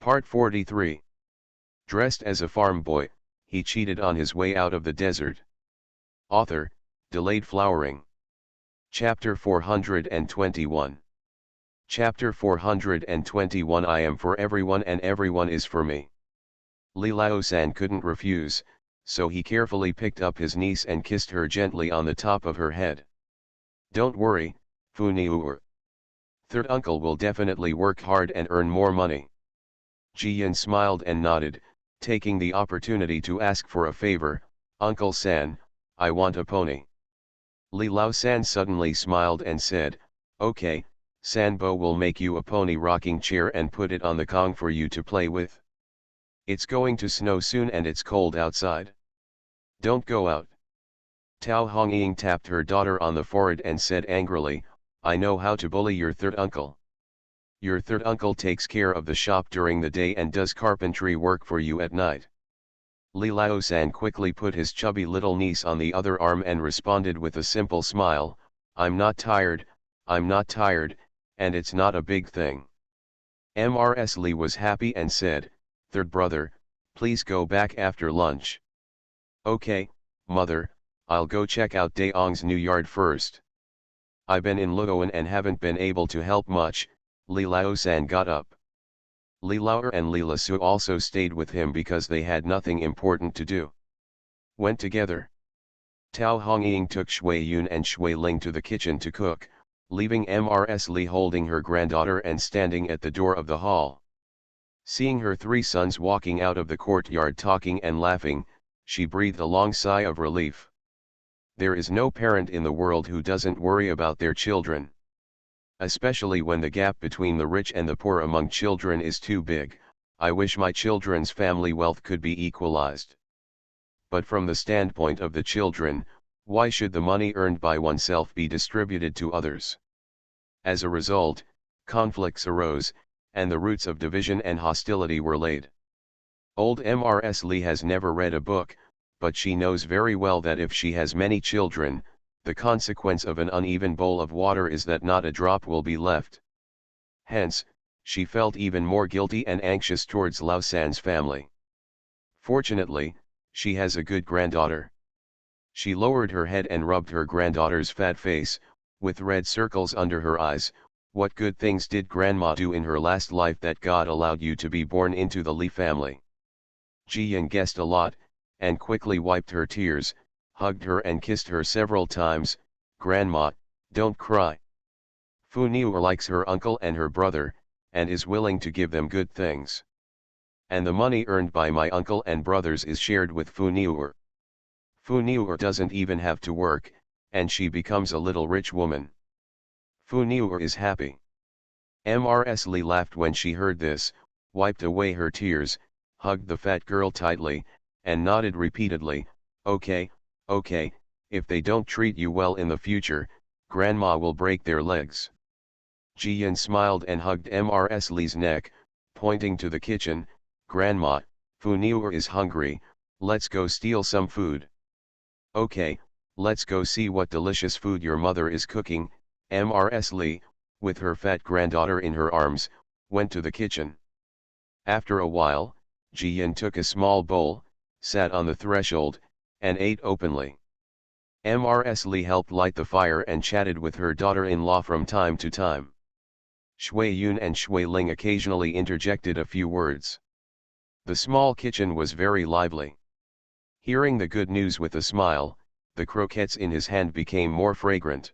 Part 43. Dressed as a farm boy, he cheated on his way out of the desert. Author, Delayed Flowering. Chapter 421. Chapter 421 I am for everyone and everyone is for me. Li Lao-san couldn't refuse, so he carefully picked up his niece and kissed her gently on the top of her head. Don't worry, Fu-niu-er. Third uncle will definitely work hard and earn more money. Ji-yin smiled and nodded, taking the opportunity to ask for a favor. Uncle San, I want a pony. Li Lao-san suddenly smiled and said, okay, Sanbo will make you a pony rocking chair and put it on the kong for you to play with. It's going to snow soon and it's cold outside. Don't go out. Tao Hongying tapped her daughter on the forehead and said angrily, I know how to bully your third uncle. Your third uncle takes care of the shop during the day and does carpentry work for you at night. Li Lao-san quickly put his chubby little niece on the other arm and responded with a simple smile, I'm not tired, and it's not a big thing. Mrs. Li was happy and said, third brother, please go back after lunch. Okay, mother, I'll go check out Daong's new yard first. I've been in Luoan and haven't been able to help much. Li Lao-san got up. Li Laoer and Li Lasu also stayed with him because they had nothing important to do. Went together. Tao Hongying took Shui Yun and Shui Ling to the kitchen to cook, leaving Mrs. Li holding her granddaughter and standing at the door of the hall. Seeing her three sons walking out of the courtyard talking and laughing, she breathed a long sigh of relief. There is no parent in the world who doesn't worry about their children. Especially when the gap between the rich and the poor among children is too big. I wish my children's family wealth could be equalized. But from the standpoint of the children, why should the money earned by oneself be distributed to others? As a result, conflicts arose, and the roots of division and hostility were laid. Old Mrs. Li has never read a book, but she knows very well that if she has many children, the consequence of an uneven bowl of water is that not a drop will be left. Hence, she felt even more guilty and anxious towards Lao-san's family. Fortunately, she has a good granddaughter. She lowered her head and rubbed her granddaughter's fat face, with red circles under her eyes. What good things did grandma do in her last life that God allowed you to be born into the Li family? Ji-yin guessed a lot, and quickly wiped her tears, hugged her and kissed her several times. Grandma, don't cry. Fu-niu likes her uncle and her brother, and is willing to give them good things. And the money earned by my uncle and brothers is shared with Fu-niu. Fu-niu doesn't even have to work, and she becomes a little rich woman. Fu-niu is happy. Mrs. Li laughed when she heard this, wiped away her tears, hugged the fat girl tightly, and nodded repeatedly, okay, okay, if they don't treat you well in the future, grandma will break their legs. Ji-yin smiled and hugged Mrs. Li's neck, pointing to the kitchen, Grandma, Fu-niu is hungry, let's go steal some food. Okay, let's go see what delicious food your mother is cooking. Mrs. Li, with her fat granddaughter in her arms, went to the kitchen. After a while, Ji-yin took a small bowl, sat on the threshold, and ate openly. Mrs. Li helped light the fire and chatted with her daughter-in-law from time to time. Shui Yun and Shui Ling occasionally interjected a few words. The small kitchen was very lively. Hearing the good news with a smile, the croquettes in his hand became more fragrant.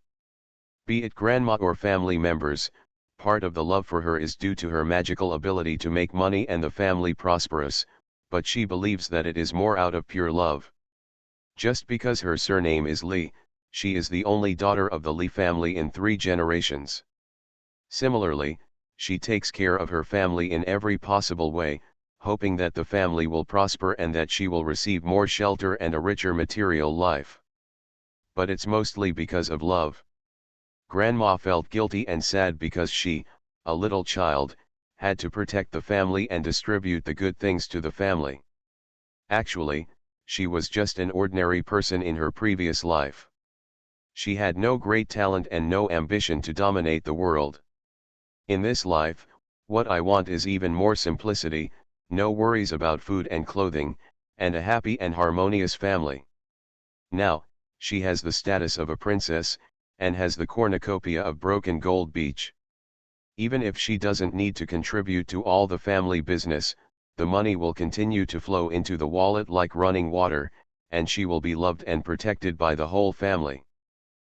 Be it grandma or family members, part of the love for her is due to her magical ability to make money and the family prosperous, but she believes that it is more out of pure love. Just because her surname is Li, she is the only daughter of the Li family in 3 generations. Similarly, she takes care of her family in every possible way, hoping that the family will prosper and that she will receive more shelter and a richer material life. But it's mostly because of love. Grandma felt guilty and sad because she, a little child, had to protect the family and distribute the good things to the family. Actually, she was just an ordinary person in her previous life. She had no great talent and no ambition to dominate the world. In this life, What I want is even more simplicity, no worries about food and clothing, and a happy and harmonious family. Now, she has the status of a princess, and has the cornucopia of broken gold beach. Even if she doesn't need to contribute to all the family business, the money will continue to flow into the wallet like running water, and she will be loved and protected by the whole family.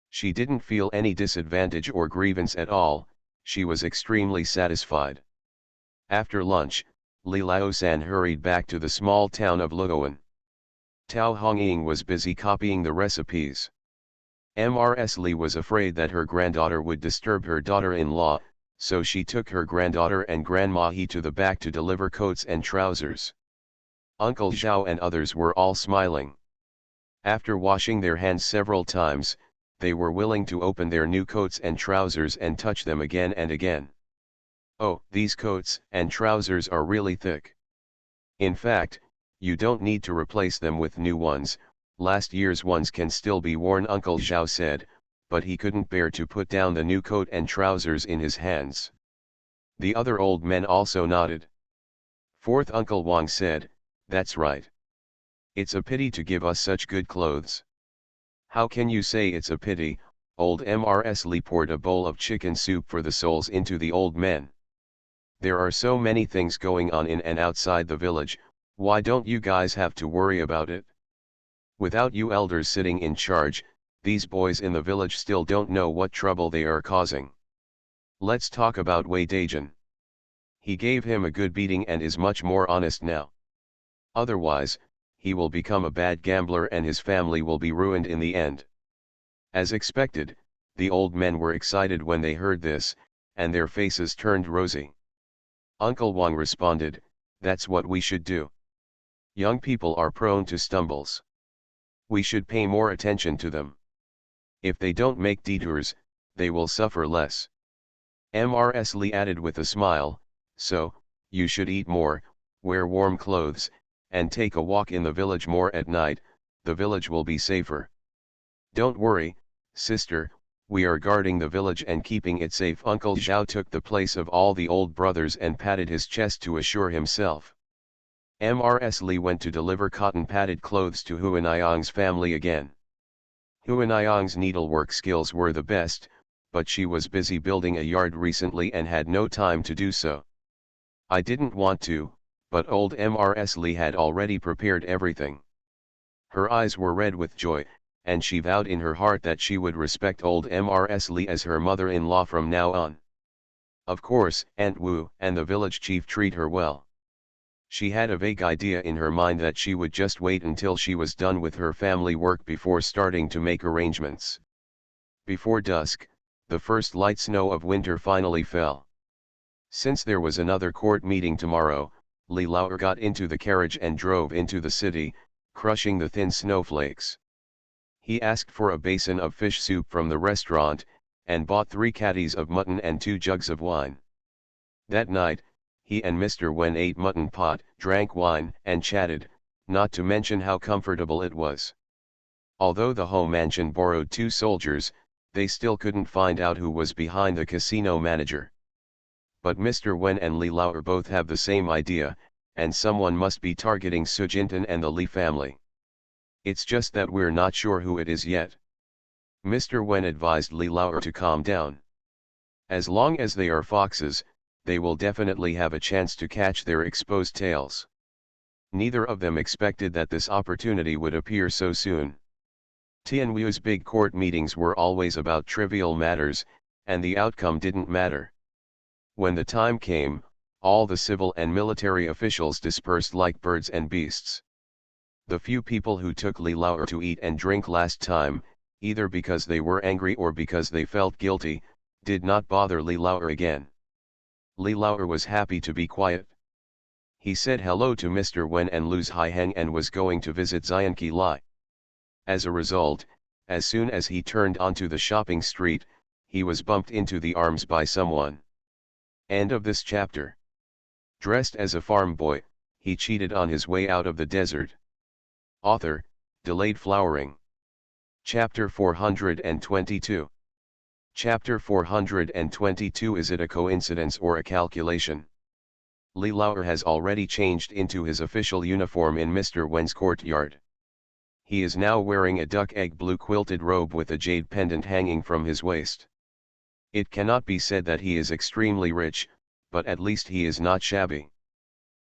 She didn't feel any disadvantage or grievance at all, she was extremely satisfied. After lunch, Li Laosan hurried back to the small town of Luoan. Tao Hongying was busy copying the recipes. Mrs. Li was afraid that her granddaughter would disturb her daughter-in-law, so she took her granddaughter and Grandma He to the back to deliver coats and trousers. Uncle Zhao and others were all smiling. After washing their hands several times, they were willing to open their new coats and trousers and touch them again and again. Oh, these coats and trousers are really thick. In fact, you don't need to replace them with new ones, last year's ones can still be worn, Uncle Zhao said, but he couldn't bear to put down the new coat and trousers in his hands. The other old men also nodded. Fourth Uncle Wang said, "That's right. It's a pity to give us such good clothes." "How can you say it's a pity?" Old Mrs. Li poured a bowl of chicken soup for the souls into the old men. "There are so many things going on in and outside the village, why don't you guys have to worry about it? Without you elders sitting in charge, these boys in the village still don't know what trouble they are causing. Let's talk about Wei Daijun. He gave him a good beating and is much more honest now. Otherwise, he will become a bad gambler and his family will be ruined in the end." As expected, the old men were excited when they heard this, and their faces turned rosy. Uncle Wang responded, "That's what we should do. Young people are prone to stumbles. We should pay more attention to them. If they don't make detours, they will suffer less." Mrs. Li added with a smile, "So, you should eat more, wear warm clothes, and take a walk in the village more at night, the village will be safer." "Don't worry, sister, we are guarding the village and keeping it safe." Uncle Zhao took the place of all the old brothers and patted his chest to assure himself. Mrs. Li went to deliver cotton-padded clothes to Huaniyang's family again. Huaniyang's needlework skills were the best, but she was busy building a yard recently and had no time to do so. "I didn't want to, but old Mrs. Li had already prepared everything." Her eyes were red with joy, and she vowed in her heart that she would respect old Mrs. Li as her mother-in-law from now on. Of course, Aunt Wu and the village chief treat her well. She had a vague idea in her mind that she would just wait until she was done with her family work before starting to make arrangements. Before dusk, the first light snow of winter finally fell. Since there was another court meeting tomorrow, Li Laoer got into the carriage and drove into the city, crushing the thin snowflakes. He asked for a basin of fish soup from the restaurant, and bought 3 catties of mutton and 2 jugs of wine. That night, he and Mr. Wen ate mutton pot, drank wine, and chatted, not to mention how comfortable it was. Although the home mansion borrowed 2 soldiers, they still couldn't find out who was behind the casino manager. But Mr. Wen and Li Laoer both have the same idea, and someone must be targeting Su Jintan and the Li family. It's just that we're not sure who it is yet. Mr. Wen advised Li Laoer to calm down. As long as they are foxes, they will definitely have a chance to catch their exposed tails. Neither of them expected that this opportunity would appear so soon. Tianwu's big court meetings were always about trivial matters, and the outcome didn't matter. When the time came, all the civil and military officials dispersed like birds and beasts. The few people who took Li Laoer to eat and drink last time, either because they were angry or because they felt guilty, did not bother Li Laoer again. Li Laoer was happy to be quiet. He said hello to Mr. Wen and Luz Haiheng and was going to visit Xianqi Lai. As a result, as soon as he turned onto the shopping street, he was bumped into the arms by someone. End of this chapter. Dressed as a farm boy, he cheated on his way out of the desert. Author, Delayed Flowering. Chapter 422. Chapter 422. Is it a coincidence or a calculation? Li Lauer has already changed into his official uniform in Mr. Wen's courtyard. He is now wearing a duck egg blue quilted robe with a jade pendant hanging from his waist. It cannot be said that he is extremely rich, but at least he is not shabby.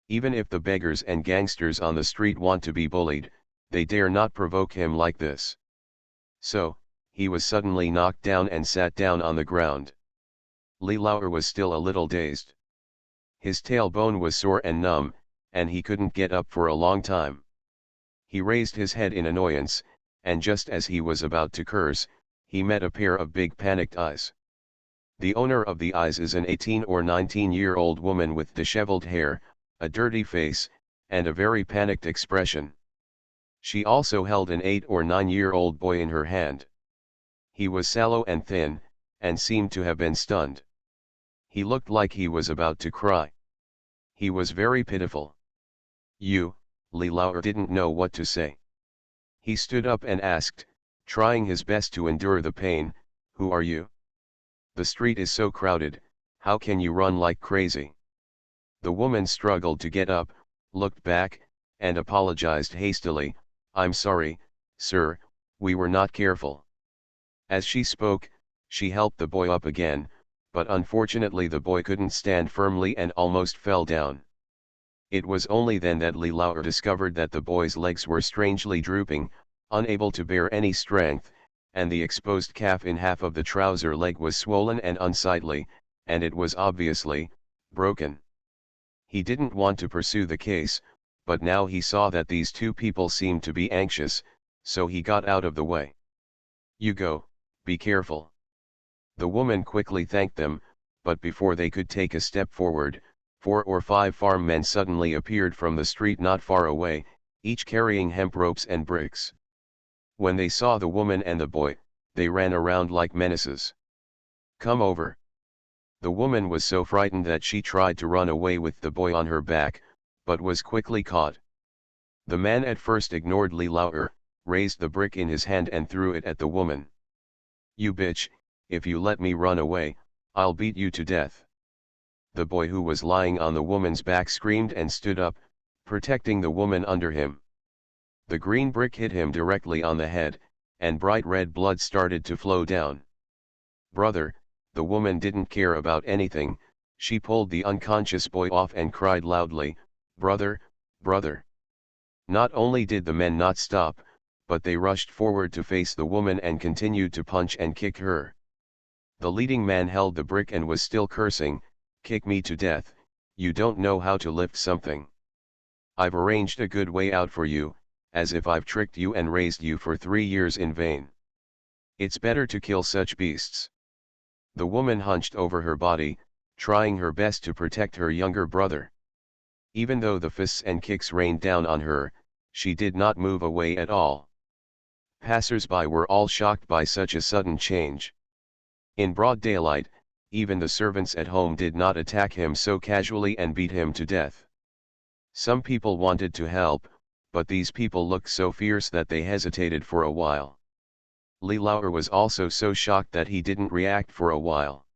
Even if the beggars and gangsters on the street want to be bullied, they dare not provoke him like this. So, he was suddenly knocked down and sat down on the ground. Li Lauer was still a little dazed. His tailbone was sore and numb, and he couldn't get up for a long time. He raised his head in annoyance, and just as he was about to curse, he met a pair of big panicked eyes. The owner of the eyes is an 18 or 19-year-old woman with disheveled hair, a dirty face, and a very panicked expression. She also held an 8 or 9-year-old boy in her hand. He was sallow and thin, and seemed to have been stunned. He looked like he was about to cry. He was very pitiful. Li Lauer didn't know what to say. He stood up and asked, trying his best to endure the pain, "Who are you? The street is so crowded, how can you run like crazy?" The woman struggled to get up, looked back, and apologized hastily, "I'm sorry, sir, we were not careful." As she spoke, she helped the boy up again, but unfortunately the boy couldn't stand firmly and almost fell down. It was only then that Li Lauer discovered that the boy's legs were strangely drooping, unable to bear any strength, and the exposed calf in half of the trouser leg was swollen and unsightly, and it was obviously broken. He didn't want to pursue the case, but now he saw that these two people seemed to be anxious, so he got out of the way. "You go, be careful." The woman quickly thanked them, but before they could take a step forward, 4 or 5 farm men suddenly appeared from the street not far away, each carrying hemp ropes and bricks. When they saw the woman and the boy, they ran around like menaces. "Come over." The woman was so frightened that she tried to run away with the boy on her back, but was quickly caught. The man at first ignored Li Lauer, raised the brick in his hand and threw it at the woman. "You bitch, if you let me run away, I'll beat you to death." The boy who was lying on the woman's back screamed and stood up, protecting the woman under him. The green brick hit him directly on the head, and bright red blood started to flow down. "Brother," the woman didn't care about anything, she pulled the unconscious boy off and cried loudly, "Brother, brother." Not only did the men not stop, but they rushed forward to face the woman and continued to punch and kick her. The leading man held the brick and was still cursing, "Kick me to death, you don't know how to lift something. I've arranged a good way out for you, as if I've tricked you and raised you for 3 years in vain. It's better to kill such beasts." The woman hunched over her body, trying her best to protect her younger brother. Even though the fists and kicks rained down on her, she did not move away at all. Passers-by were all shocked by such a sudden change. In broad daylight, even the servants at home did not attack him so casually and beat him to death. Some people wanted to help, but these people looked so fierce that they hesitated for a while. Li Lauer was also so shocked that he didn't react for a while.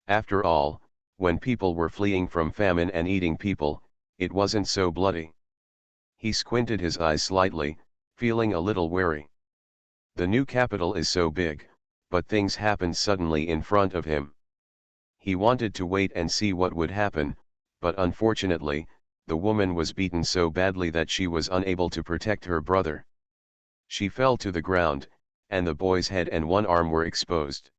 After all, when people were fleeing from famine and eating people, it wasn't so bloody. He squinted his eyes slightly, feeling a little wary. The new capital is so big, but things happened suddenly in front of him. He wanted to wait and see what would happen, but unfortunately, the woman was beaten so badly that she was unable to protect her brother. She fell to the ground, and the boy's head and one arm were exposed.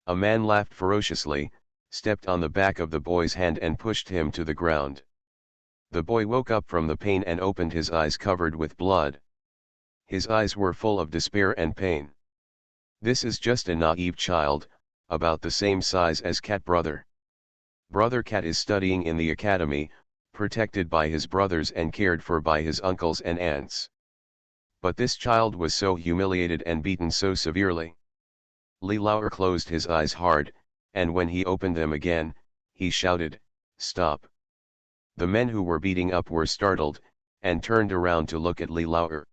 A man laughed ferociously, stepped on the back of the boy's hand and pushed him to the ground. The boy woke up from the pain and opened his eyes covered with blood. His eyes were full of despair and pain. This is just a naive child, about the same size as Cat brother. Brother Cat is studying in the academy, protected by his brothers and cared for by his uncles and aunts. But this child was so humiliated and beaten so severely. Li Lauer closed his eyes hard, and when he opened them again, he shouted, "Stop!" The men who were beating up were startled, and turned around to look at Li Lauer.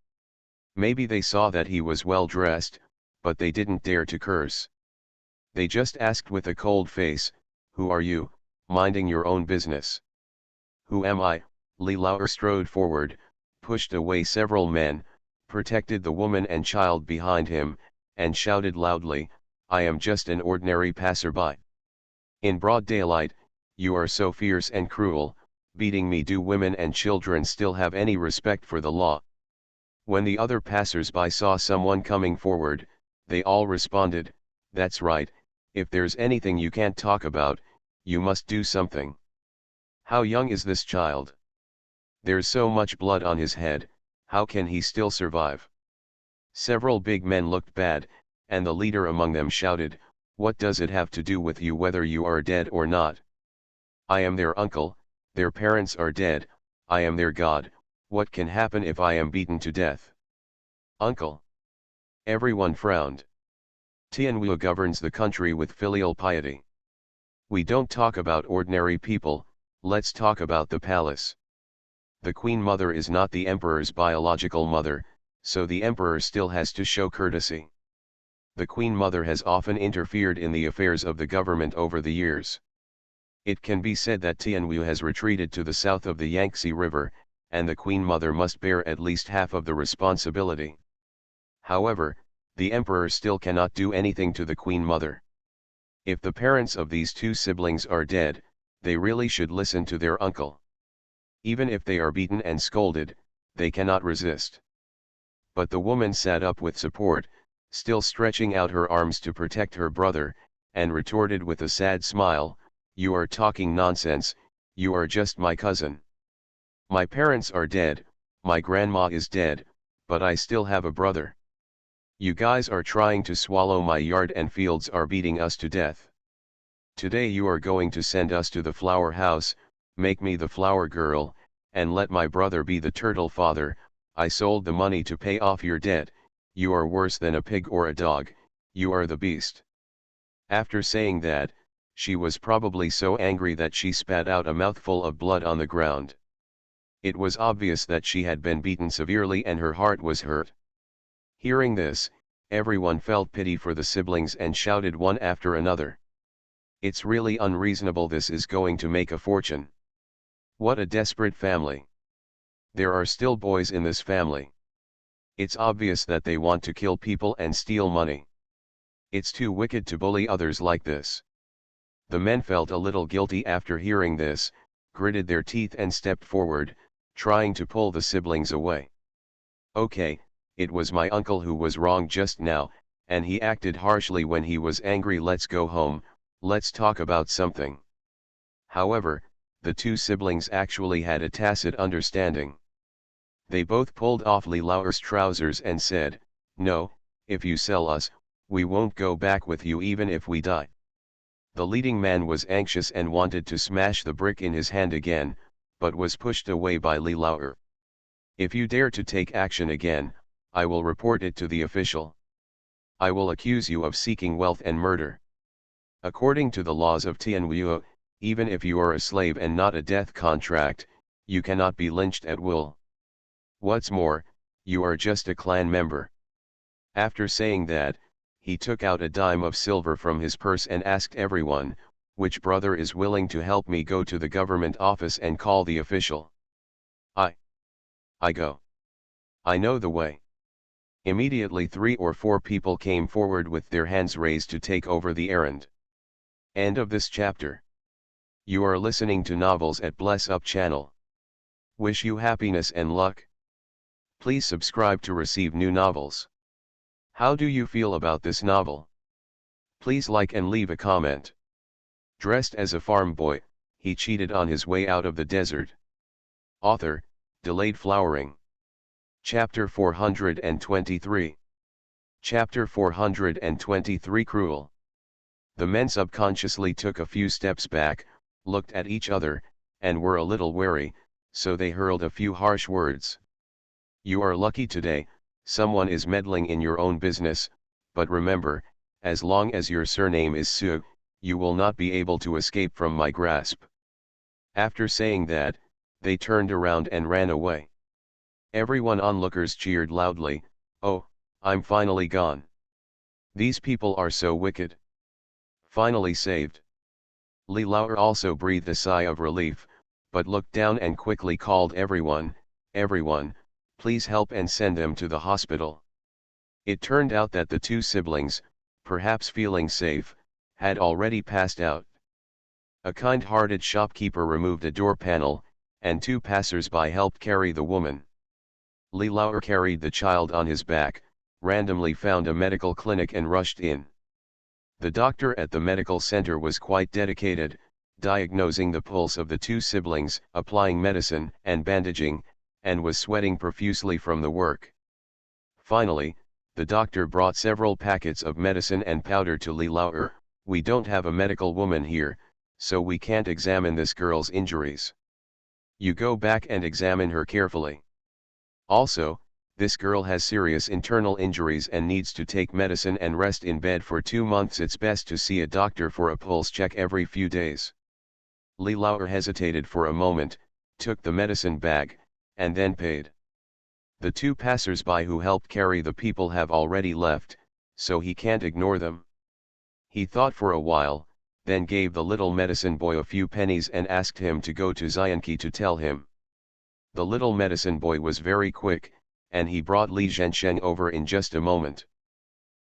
Maybe they saw that he was well dressed, but they didn't dare to curse. They just asked with a cold face, "Who are you, minding your own business?" "Who am I?" Li Lauer strode forward, pushed away several men, protected the woman and child behind him, and shouted loudly, "I am just an ordinary passerby. In broad daylight, you are so fierce and cruel, beating me. Do women and children still have any respect for the law?" When the other passers-by saw someone coming forward, they all responded, "That's right, if there's anything you can't talk about, you must do something. How young is this child? There's so much blood on his head, how can he still survive?" Several big men looked bad, and the leader among them shouted, "What does it have to do with you whether you are dead or not? I am their uncle, their parents are dead, I am their god, what can happen if I am beaten to death?" "Uncle." Everyone frowned. Tianwu governs the country with filial piety. We don't talk about ordinary people, let's talk about the palace. The Queen Mother is not the Emperor's biological mother, so the Emperor still has to show courtesy. The Queen Mother has often interfered in the affairs of the government over the years. It can be said that Tianwu has retreated to the south of the Yangtze River, and the Queen Mother must bear at least half of the responsibility. However, the Emperor still cannot do anything to the Queen Mother. If the parents of these two siblings are dead, they really should listen to their uncle. Even if they are beaten and scolded, they cannot resist. But the woman sat up with support, still stretching out her arms to protect her brother, and retorted with a sad smile, "You are talking nonsense, you are just my cousin. My parents are dead, my grandma is dead, but I still have a brother. You guys are trying to swallow my yard and fields are beating us to death. Today you are going to send us to the flower house, make me the flower girl, and let my brother be the turtle father. I sold the money to pay off your debt, you are worse than a pig or a dog, you are the beast." After saying that, she was probably so angry that she spat out a mouthful of blood on the ground. It was obvious that she had been beaten severely and her heart was hurt. Hearing this, everyone felt pity for the siblings and shouted one after another, "It's really unreasonable, this is going to make a fortune. What a desperate family. There are still boys in this family. It's obvious that they want to kill people and steal money. It's too wicked to bully others like this." The men felt a little guilty after hearing this, gritted their teeth and stepped forward, trying to pull the siblings away. "Okay, it was my uncle who was wrong just now, and he acted harshly when he was angry. Let's go home, let's talk about something." However, the two siblings actually had a tacit understanding. They both pulled off Li Lauer's trousers and said, "No, if you sell us, we won't go back with you even if we die." The leading man was anxious and wanted to smash the brick in his hand again, but was pushed away by Li Lauer. "If you dare to take action again, I will report it to the official. I will accuse you of seeking wealth and murder. According to the laws of Tianwu, even if you are a slave and not a death contract, you cannot be lynched at will. What's more, you are just a clan member." After saying that, he took out a dime of silver from his purse and asked everyone, "Which brother is willing to help me go to the government office and call the official? I go. I know the way." Immediately 3 or 4 people came forward with their hands raised to take over the errand. End of this chapter. You are listening to Novels at Bless Up channel. Wish you happiness and luck. Please subscribe to receive new novels. How do you feel about this novel? Please like and leave a comment. Dressed as a farm boy, he cheated on his way out of the desert. Author, Delayed Flowering. Chapter 423. Chapter 423 Cruel. The men subconsciously took a few steps back, looked at each other, and were a little wary, so they hurled a few harsh words. "You are lucky today, someone is meddling in your own business, but remember, as long as your surname is Su, you will not be able to escape from my grasp." After saying that, they turned around and ran away. Everyone onlookers cheered loudly, "Oh, I'm finally gone. These people are so wicked." Finally saved. Li Lauer also breathed a sigh of relief, but looked down and quickly called everyone, "Everyone, please help and send them to the hospital." It turned out that the two siblings, perhaps feeling safe, had already passed out. A kind-hearted shopkeeper removed a door panel, and two passers-by helped carry the woman. Li Lauer carried the child on his back, randomly found a medical clinic and rushed in. The doctor at the medical center was quite dedicated, diagnosing the pulse of the two siblings, applying medicine and bandaging, and was sweating profusely from the work. Finally, the doctor brought several packets of medicine and powder to Li Lauer. "We don't have a medical woman here, so we can't examine this girl's injuries. You go back and examine her carefully. Also, this girl has serious internal injuries and needs to take medicine and rest in bed for 2 months. It's best to see a doctor for a pulse check every few days." Li Lauer hesitated for a moment, took the medicine bag, and then paid. The two passers-by who helped carry the people have already left, so he can't ignore them. He thought for a while, then gave the little medicine boy a few pennies and asked him to go to Xianqi to tell him. The little medicine boy was very quick, and he brought Li Zhensheng over in just a moment.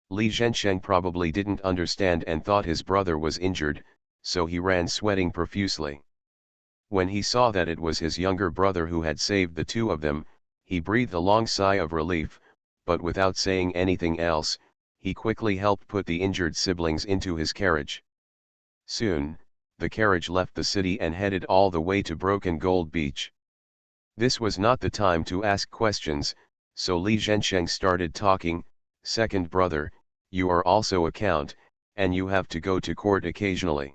Li Zhensheng probably didn't understand and thought his brother was injured, so he ran sweating profusely. When he saw that it was his younger brother who had saved the two of them, he breathed a long sigh of relief, but without saying anything else, he quickly helped put the injured siblings into his carriage. Soon, the carriage left the city and headed all the way to Broken Gold Beach. This was not the time to ask questions, so Li Zhensheng started talking. "Second brother, you are also a count, and you have to go to court occasionally.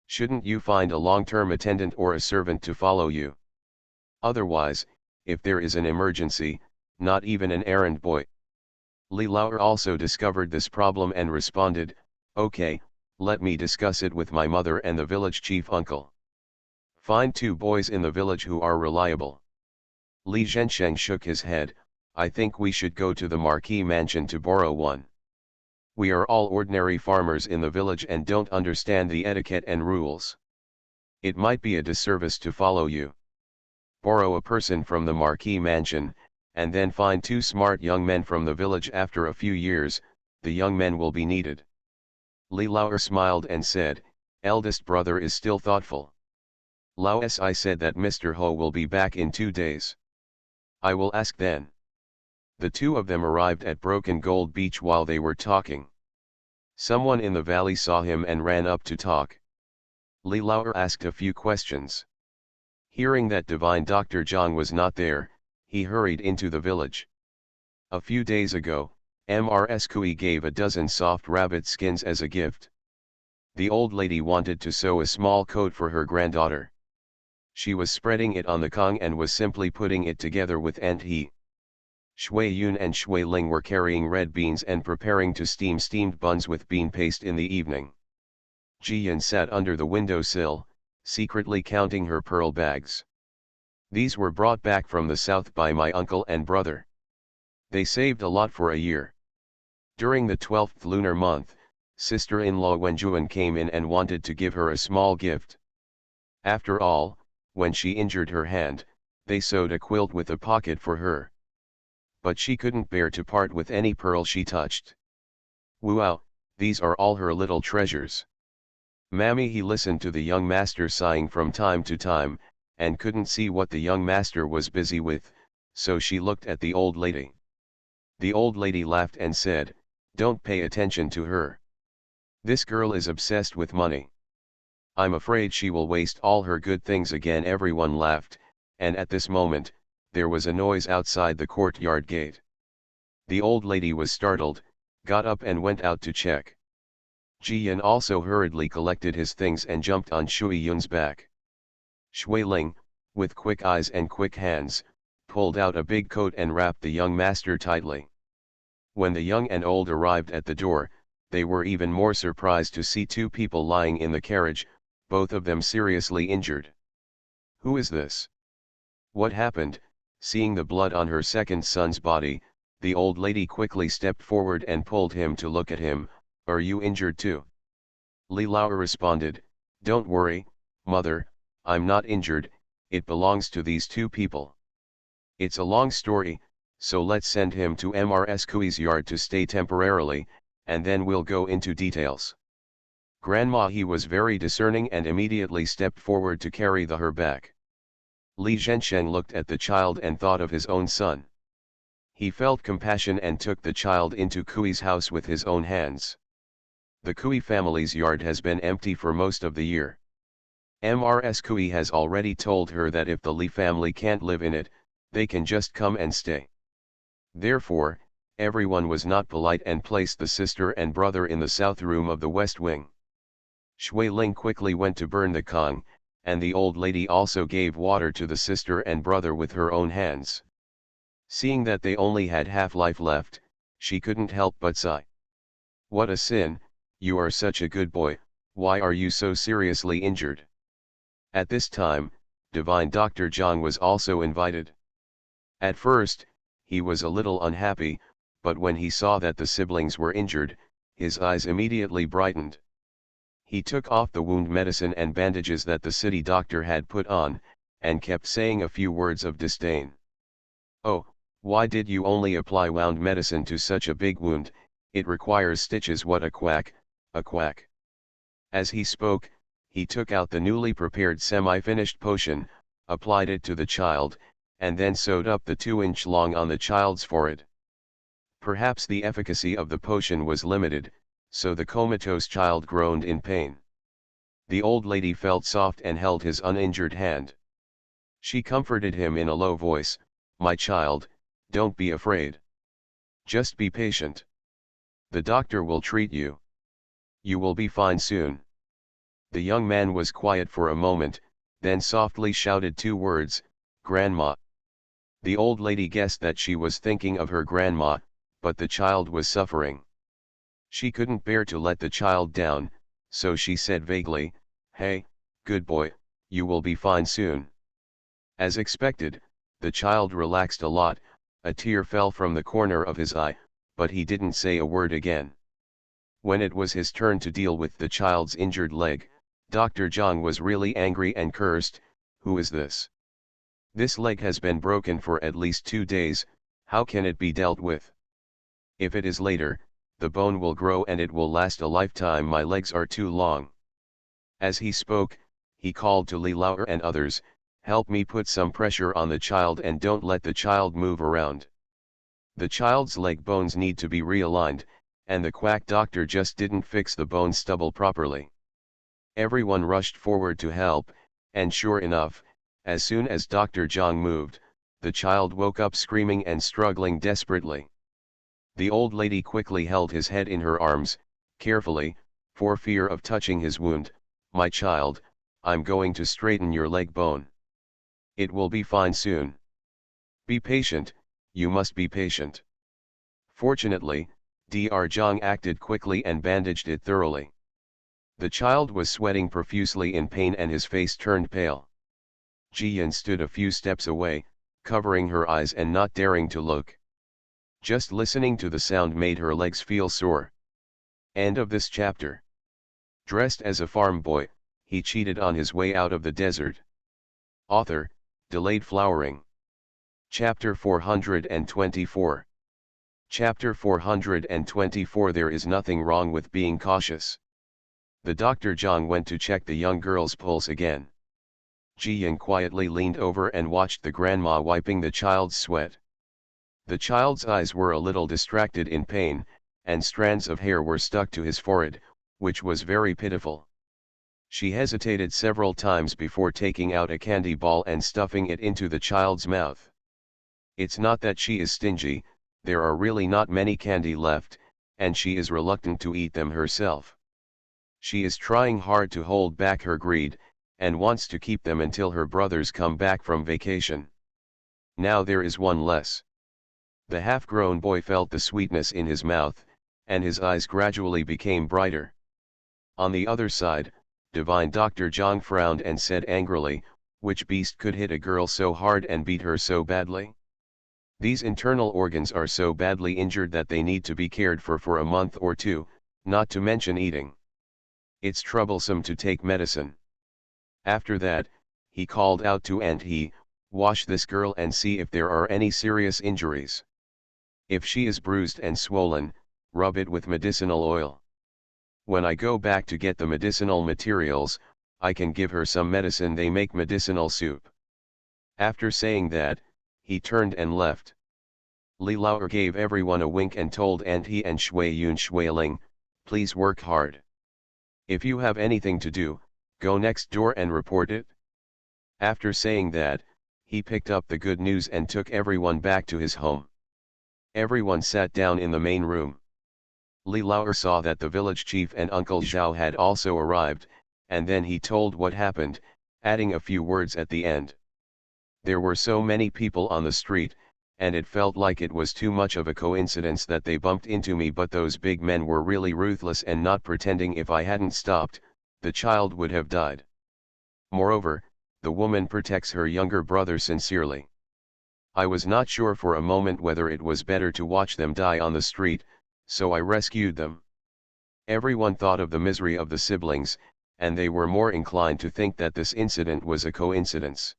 Shouldn't you find a long-term attendant or a servant to follow you? Otherwise, if there is an emergency, not even an errand boy." Li Lauer also discovered this problem and responded, "Okay, let me discuss it with my mother and the village chief uncle. Find 2 boys in the village who are reliable." Li Zhensheng shook his head. "I think we should go to the Marquis mansion to borrow one. We are all ordinary farmers in the village and don't understand the etiquette and rules. It might be a disservice to follow you. Borrow a person from the Marquis mansion, and then find 2 smart young men from the village. After a few years, the young men will be needed." Li Lauer smiled and said, "Eldest brother is still thoughtful. Lao Si said that Mr. Ho will be back in 2 days. I will ask then." The two of them arrived at Broken Gold Beach while they were talking. Someone in the valley saw him and ran up to talk. Li Lauer asked a few questions. Hearing that divine Dr. Zhang was not there, he hurried into the village. A few days ago, Mrs. Kui gave a dozen soft rabbit skins as a gift. The old lady wanted to sew a small coat for her granddaughter. She was spreading it on the Kong and was simply putting it together with Aunt He. Shui Yun and Shui Ling were carrying red beans and preparing to steam steamed buns with bean paste in the evening. Ji Yan sat under the windowsill, secretly counting her pearl bags. "These were brought back from the south by my uncle and brother. They saved a lot for a year. During the 12th lunar month, sister-in-law Wenjuan came in and wanted to give her a small gift. After all, when she injured her hand, they sewed a quilt with a pocket for her. But she couldn't bear to part with any pearl she touched. Wow, these are all her little treasures. Mammy." He listened to the young master sighing from time to time, and couldn't see what the young master was busy with, so she looked at the old lady. The old lady laughed and said, "Don't pay attention to her. This girl is obsessed with money. I'm afraid she will waste all her good things again." Everyone laughed, and at this moment, there was a noise outside the courtyard gate. The old lady was startled, got up and went out to check. Ji Yan also hurriedly collected his things and jumped on Shui Yun's back. Shui Ling, with quick eyes and quick hands, pulled out a big coat and wrapped the young master tightly. When the young and old arrived at the door, they were even more surprised to see 2 people lying in the carriage, both of them seriously injured. "Who is this? What happened?" Seeing the blood on her second son's body, the old lady quickly stepped forward and pulled him to look at him. "Are you injured too?" Li Lao responded, "Don't worry, mother, I'm not injured, it belongs to these two people. It's a long story, so let's send him to Mrs. Kui's yard to stay temporarily, and then we'll go into details." Grandma he was very discerning and immediately stepped forward to carry her back. Li Zhensheng looked at the child and thought of his own son. He felt compassion and took the child into Kui's house with his own hands. The Kui family's yard has been empty for most of the year. Mrs. Kui has already told her that if the Li family can't live in it, they can just come and stay. Therefore, everyone was not polite and placed the sister and brother in the south room of the west wing. Shui Ling quickly went to burn the Kong, and the old lady also gave water to the sister and brother with her own hands. Seeing that they only had half life left, she couldn't help but sigh. "What a sin, you are such a good boy, why are you so seriously injured?" At this time, Divine Dr. Zhang was also invited. At first, he was a little unhappy, but when he saw that the siblings were injured, his eyes immediately brightened. He took off the wound medicine and bandages that the city doctor had put on, and kept saying a few words of disdain. "Oh, why did you only apply wound medicine to such a big wound, it requires stitches, what a quack, a quack." As he spoke, he took out the newly prepared semi-finished potion, applied it to the child, and then sewed up the 2-inch long on the child's forehead. Perhaps the efficacy of the potion was limited, so the comatose child groaned in pain. The old lady felt soft and held his uninjured hand. She comforted him in a low voice, "My child, don't be afraid. Just be patient. The doctor will treat you. You will be fine soon." The young man was quiet for a moment, then softly shouted 2 words, "Grandma." The old lady guessed that she was thinking of her grandma, but the child was suffering. She couldn't bear to let the child down, so she said vaguely, "Hey, good boy, you will be fine soon." As expected, the child relaxed a lot, a tear fell from the corner of his eye, but he didn't say a word again. When it was his turn to deal with the child's injured leg, Dr. Zhang was really angry and cursed, "Who is this? This leg has been broken for at least 2 days, how can it be dealt with? If it is later, the bone will grow and it will last a lifetime, my legs are too long." As he spoke, he called to Li Lao and others, "Help me put some pressure on the child and don't let the child move around. The child's leg bones need to be realigned, and the quack doctor just didn't fix the bone stubble properly." Everyone rushed forward to help, and sure enough, as soon as Dr. Zhang moved, the child woke up screaming and struggling desperately. The old lady quickly held his head in her arms, carefully, for fear of touching his wound. "My child, I'm going to straighten your leg bone. It will be fine soon. Be patient, you must be patient." Fortunately, Dr. Zhang acted quickly and bandaged it thoroughly. The child was sweating profusely in pain and his face turned pale. Jiyan stood a few steps away, covering her eyes and not daring to look. Just listening to the sound made her legs feel sore. End of this chapter. Dressed as a farm boy, he cheated on his way out of the desert. Author, Delayed Flowering. Chapter 424. Chapter 424. There is nothing wrong with being cautious. The Dr. Zhang went to check the young girl's pulse again. Jiyan quietly leaned over and watched the grandma wiping the child's sweat. The child's eyes were a little distracted in pain, and strands of hair were stuck to his forehead, which was very pitiful. She hesitated several times before taking out a candy ball and stuffing it into the child's mouth. It's not that she is stingy, there are really not many candy left, and she is reluctant to eat them herself. She is trying hard to hold back her greed, and wants to keep them until her brothers come back from vacation. Now there is one less. The half-grown boy felt the sweetness in his mouth, and his eyes gradually became brighter. On the other side, Divine Dr. Zhang frowned and said angrily, "Which beast could hit a girl so hard and beat her so badly? These internal organs are so badly injured that they need to be cared for a month or 2, not to mention eating." It's troublesome to take medicine. After that, he called out to Auntie, wash this girl and see if there are any serious injuries. If she is bruised and swollen, rub it with medicinal oil. When I go back to get the medicinal materials, I can give her some medicine. They make medicinal soup. After saying that, he turned and left. Li Laoer gave everyone a wink and told Auntie and Shui Yun Shuiling, please work hard. If you have anything to do, go next door and report it. After saying that, he picked up the good news and took everyone back to his home. Everyone sat down in the main room. Li Laoer saw that the village chief and Uncle Zhao had also arrived, and then he told what happened, adding a few words at the end. There were so many people on the street, and it felt like it was too much of a coincidence that they bumped into me, but those big men were really ruthless and not pretending. If I hadn't stopped, the child would have died. Moreover, the woman protects her younger brother sincerely. I was not sure for a moment whether it was better to watch them die on the street, so I rescued them. Everyone thought of the misery of the siblings, and they were more inclined to think that this incident was a coincidence.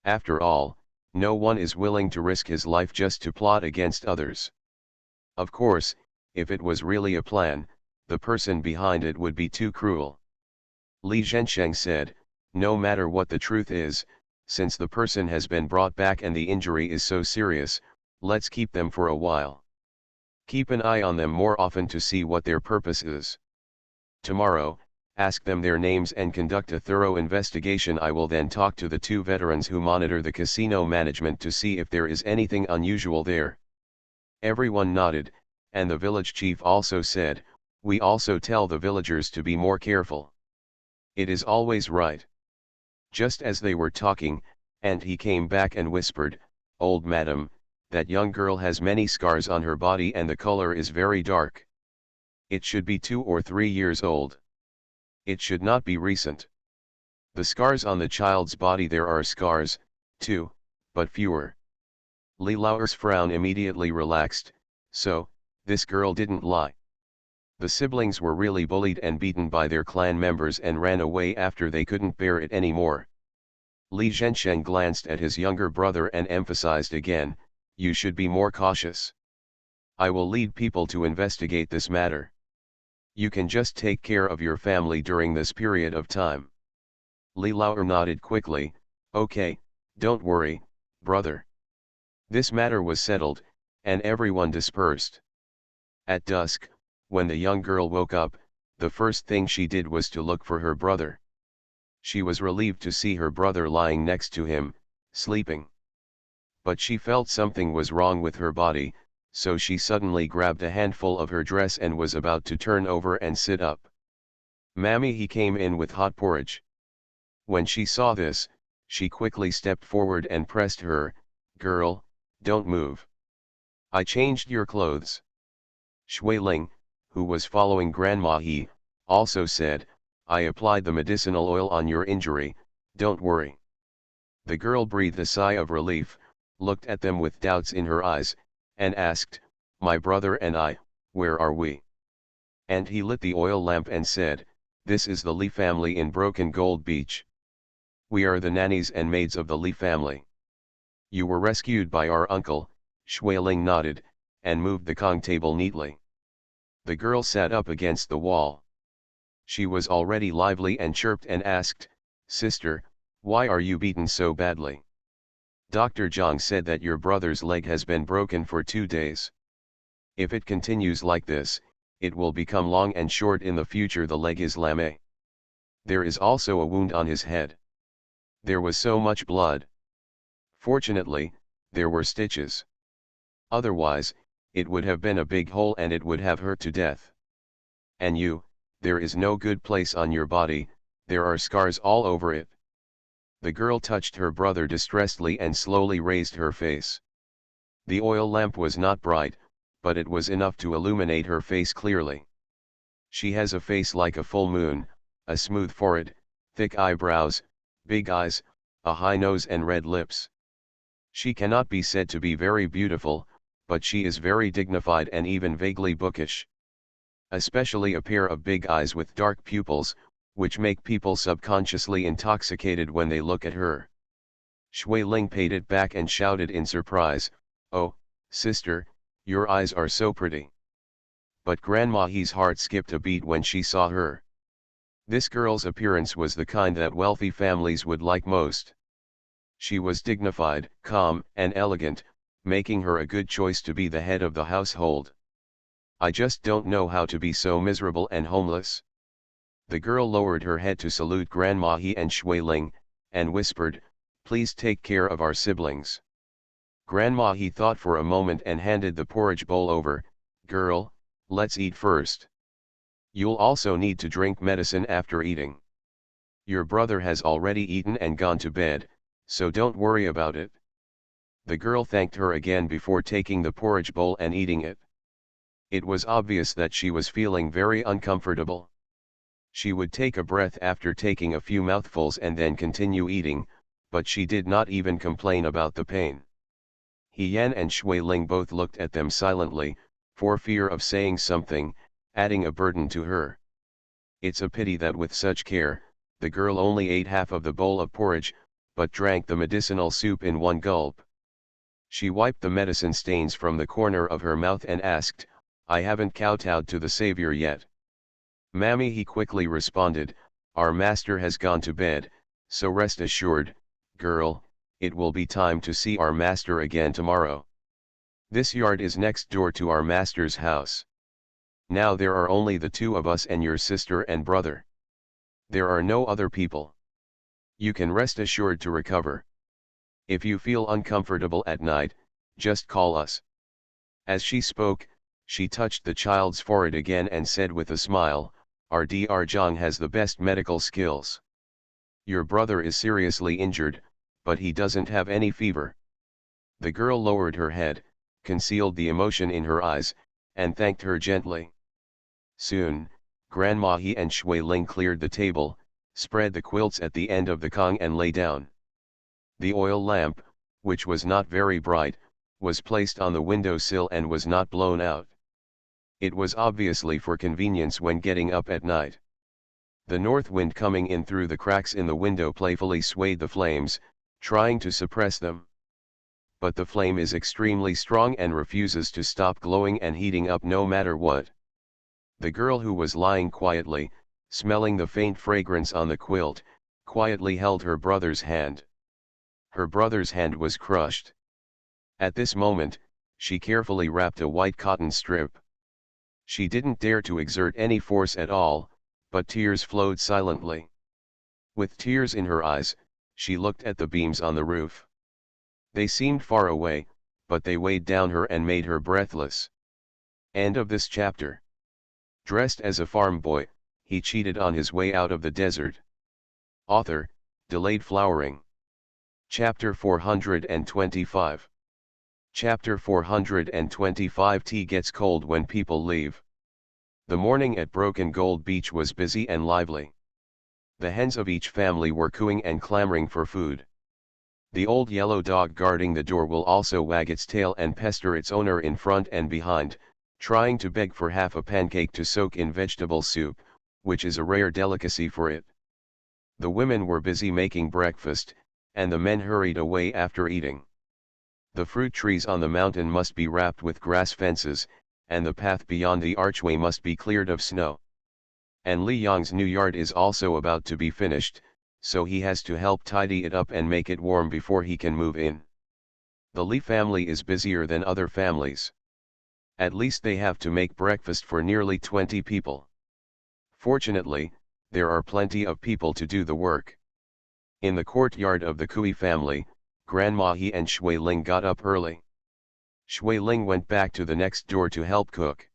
After all, no one is willing to risk his life just to plot against others. Of course, if it was really a plan, the person behind it would be too cruel. Li Zhensheng said, no matter what the truth is, since the person has been brought back and the injury is so serious, let's keep them for a while. Keep an eye on them more often to see what their purpose is. Tomorrow, ask them their names and conduct a thorough investigation. I will then talk to the two veterans who monitor the casino management to see if there is anything unusual there. Everyone nodded, and the village chief also said, we also tell the villagers to be more careful. It is always right. Just as they were talking, and he came back and whispered, old madam, that young girl has many scars on her body and the color is very dark. It should be 2 or 3 years old. It should not be recent. The scars on the child's body, there are scars, too, but fewer. Li Laoer's frown immediately relaxed, so, this girl didn't lie. The siblings were really bullied and beaten by their clan members and ran away after they couldn't bear it anymore. Li Zhensheng glanced at his younger brother and emphasized again, you should be more cautious. I will lead people to investigate this matter. You can just take care of your family during this period of time. Li Laoer nodded quickly, okay, don't worry, brother. This matter was settled, and everyone dispersed. At dusk, when the young girl woke up, the first thing she did was to look for her brother. She was relieved to see her brother lying next to him, sleeping. But she felt something was wrong with her body, so she suddenly grabbed a handful of her dress and was about to turn over and sit up. Mammy, he came in with hot porridge. When she saw this, she quickly stepped forward and pressed her, girl, don't move. I changed your clothes. Shuiling, who was following Grandma He, also said, I applied the medicinal oil on your injury, don't worry. The girl breathed a sigh of relief, looked at them with doubts in her eyes, and asked, my brother and I, where are we? And he lit the oil lamp and said, this is the Li family in Broken Gold Beach. We are the nannies and maids of the Li family. You were rescued by our uncle. Shuiling nodded, and moved the Kong table neatly. The girl sat up against the wall. She was already lively and chirped and asked, sister, why are you beaten so badly? Dr. Zhang said that your brother's leg has been broken for 2 days. If it continues like this, it will become long and short in the future. The leg is lame. There is also a wound on his head. There was so much blood. Fortunately, there were stitches. Otherwise, it would have been a big hole and it would have hurt to death. And you, there is no good place on your body, there are scars all over it. The girl touched her brother distressedly and slowly raised her face. The oil lamp was not bright, but it was enough to illuminate her face clearly. She has a face like a full moon, a smooth forehead, thick eyebrows, big eyes, a high nose and red lips. She cannot be said to be very beautiful, but she is very dignified and even vaguely bookish. especially a pair of big eyes with dark pupils, which make people subconsciously intoxicated when they look at her. Shui Ling paid it back and shouted in surprise, "Oh, sister, your eyes are so pretty." But Grandma He's heart skipped a beat when she saw her. This girl's appearance was the kind that wealthy families would like most. She was dignified, calm, and elegant, making her a good choice to be the head of the household. "I just don't know how to be so miserable and homeless." The girl lowered her head to salute Grandma He and Shui Ling, and whispered, "Please take care of our siblings." Grandma He thought for a moment and handed the porridge bowl over. "Girl, let's eat first. You'll also need to drink medicine after eating. Your brother has already eaten and gone to bed, so don't worry about it." The girl thanked her again before taking the porridge bowl and eating it. It was obvious that she was feeling very uncomfortable. She would take a breath after taking a few mouthfuls and then continue eating, but she did not even complain about the pain. He Yan and Shui Ling both looked at them silently, for fear of saying something, adding a burden to her. It's a pity that with such care, the girl only ate half of the bowl of porridge, but drank the medicinal soup in one gulp. She wiped the medicine stains from the corner of her mouth and asked, "I haven't kowtowed to the savior yet." "Mammy," he quickly responded, "our master has gone to bed, so rest assured, girl, it will be time to see our master again tomorrow. This yard is next door to our master's house. Now there are only the two of us and your sister and brother. There are no other people. You can rest assured to recover. If you feel uncomfortable at night, just call us." As she spoke, she touched the child's forehead again and said with a smile, "Our Dr. Zhang has the best medical skills. Your brother is seriously injured, but he doesn't have any fever." The girl lowered her head, concealed the emotion in her eyes, and thanked her gently. Soon, Grandma He and Shui Ling cleared the table, spread the quilts at the end of the kong and lay down. The oil lamp, which was not very bright, was placed on the window sill and was not blown out. It was obviously for convenience when getting up at night. The north wind coming in through the cracks in the window playfully swayed the flames, trying to suppress them. But the flame is extremely strong and refuses to stop glowing and heating up no matter what. The girl, who was lying quietly, smelling the faint fragrance on the quilt, quietly held her brother's hand. Her brother's hand was crushed. At this moment, she carefully wrapped a white cotton strip. She didn't dare to exert any force at all, but tears flowed silently. With tears in her eyes, she looked at the beams on the roof. They seemed far away, but they weighed down her and made her breathless. End of this chapter. Dressed as a farm boy, he cheated on his way out of the desert. Author, Delayed Flowering. Chapter 425. Chapter 425. Tea gets cold when people leave. The morning at Broken Gold Beach was busy and lively. The hens of each family were cooing and clamoring for food. The old yellow dog guarding the door will also wag its tail and pester its owner in front and behind, trying to beg for half a pancake to soak in vegetable soup, which is a rare delicacy for it. The women were busy making breakfast, and the men hurried away after eating. The fruit trees on the mountain must be wrapped with grass fences, and the path beyond the archway must be cleared of snow. And Li Yang's new yard is also about to be finished, so he has to help tidy it up and make it warm before he can move in. The Li family is busier than other families. At least they have to make breakfast for nearly 20 people. Fortunately, there are plenty of people to do the work. In the courtyard of the Kui family, Grandma He and Shui Ling got up early. Shui Ling went back to the next door to help cook.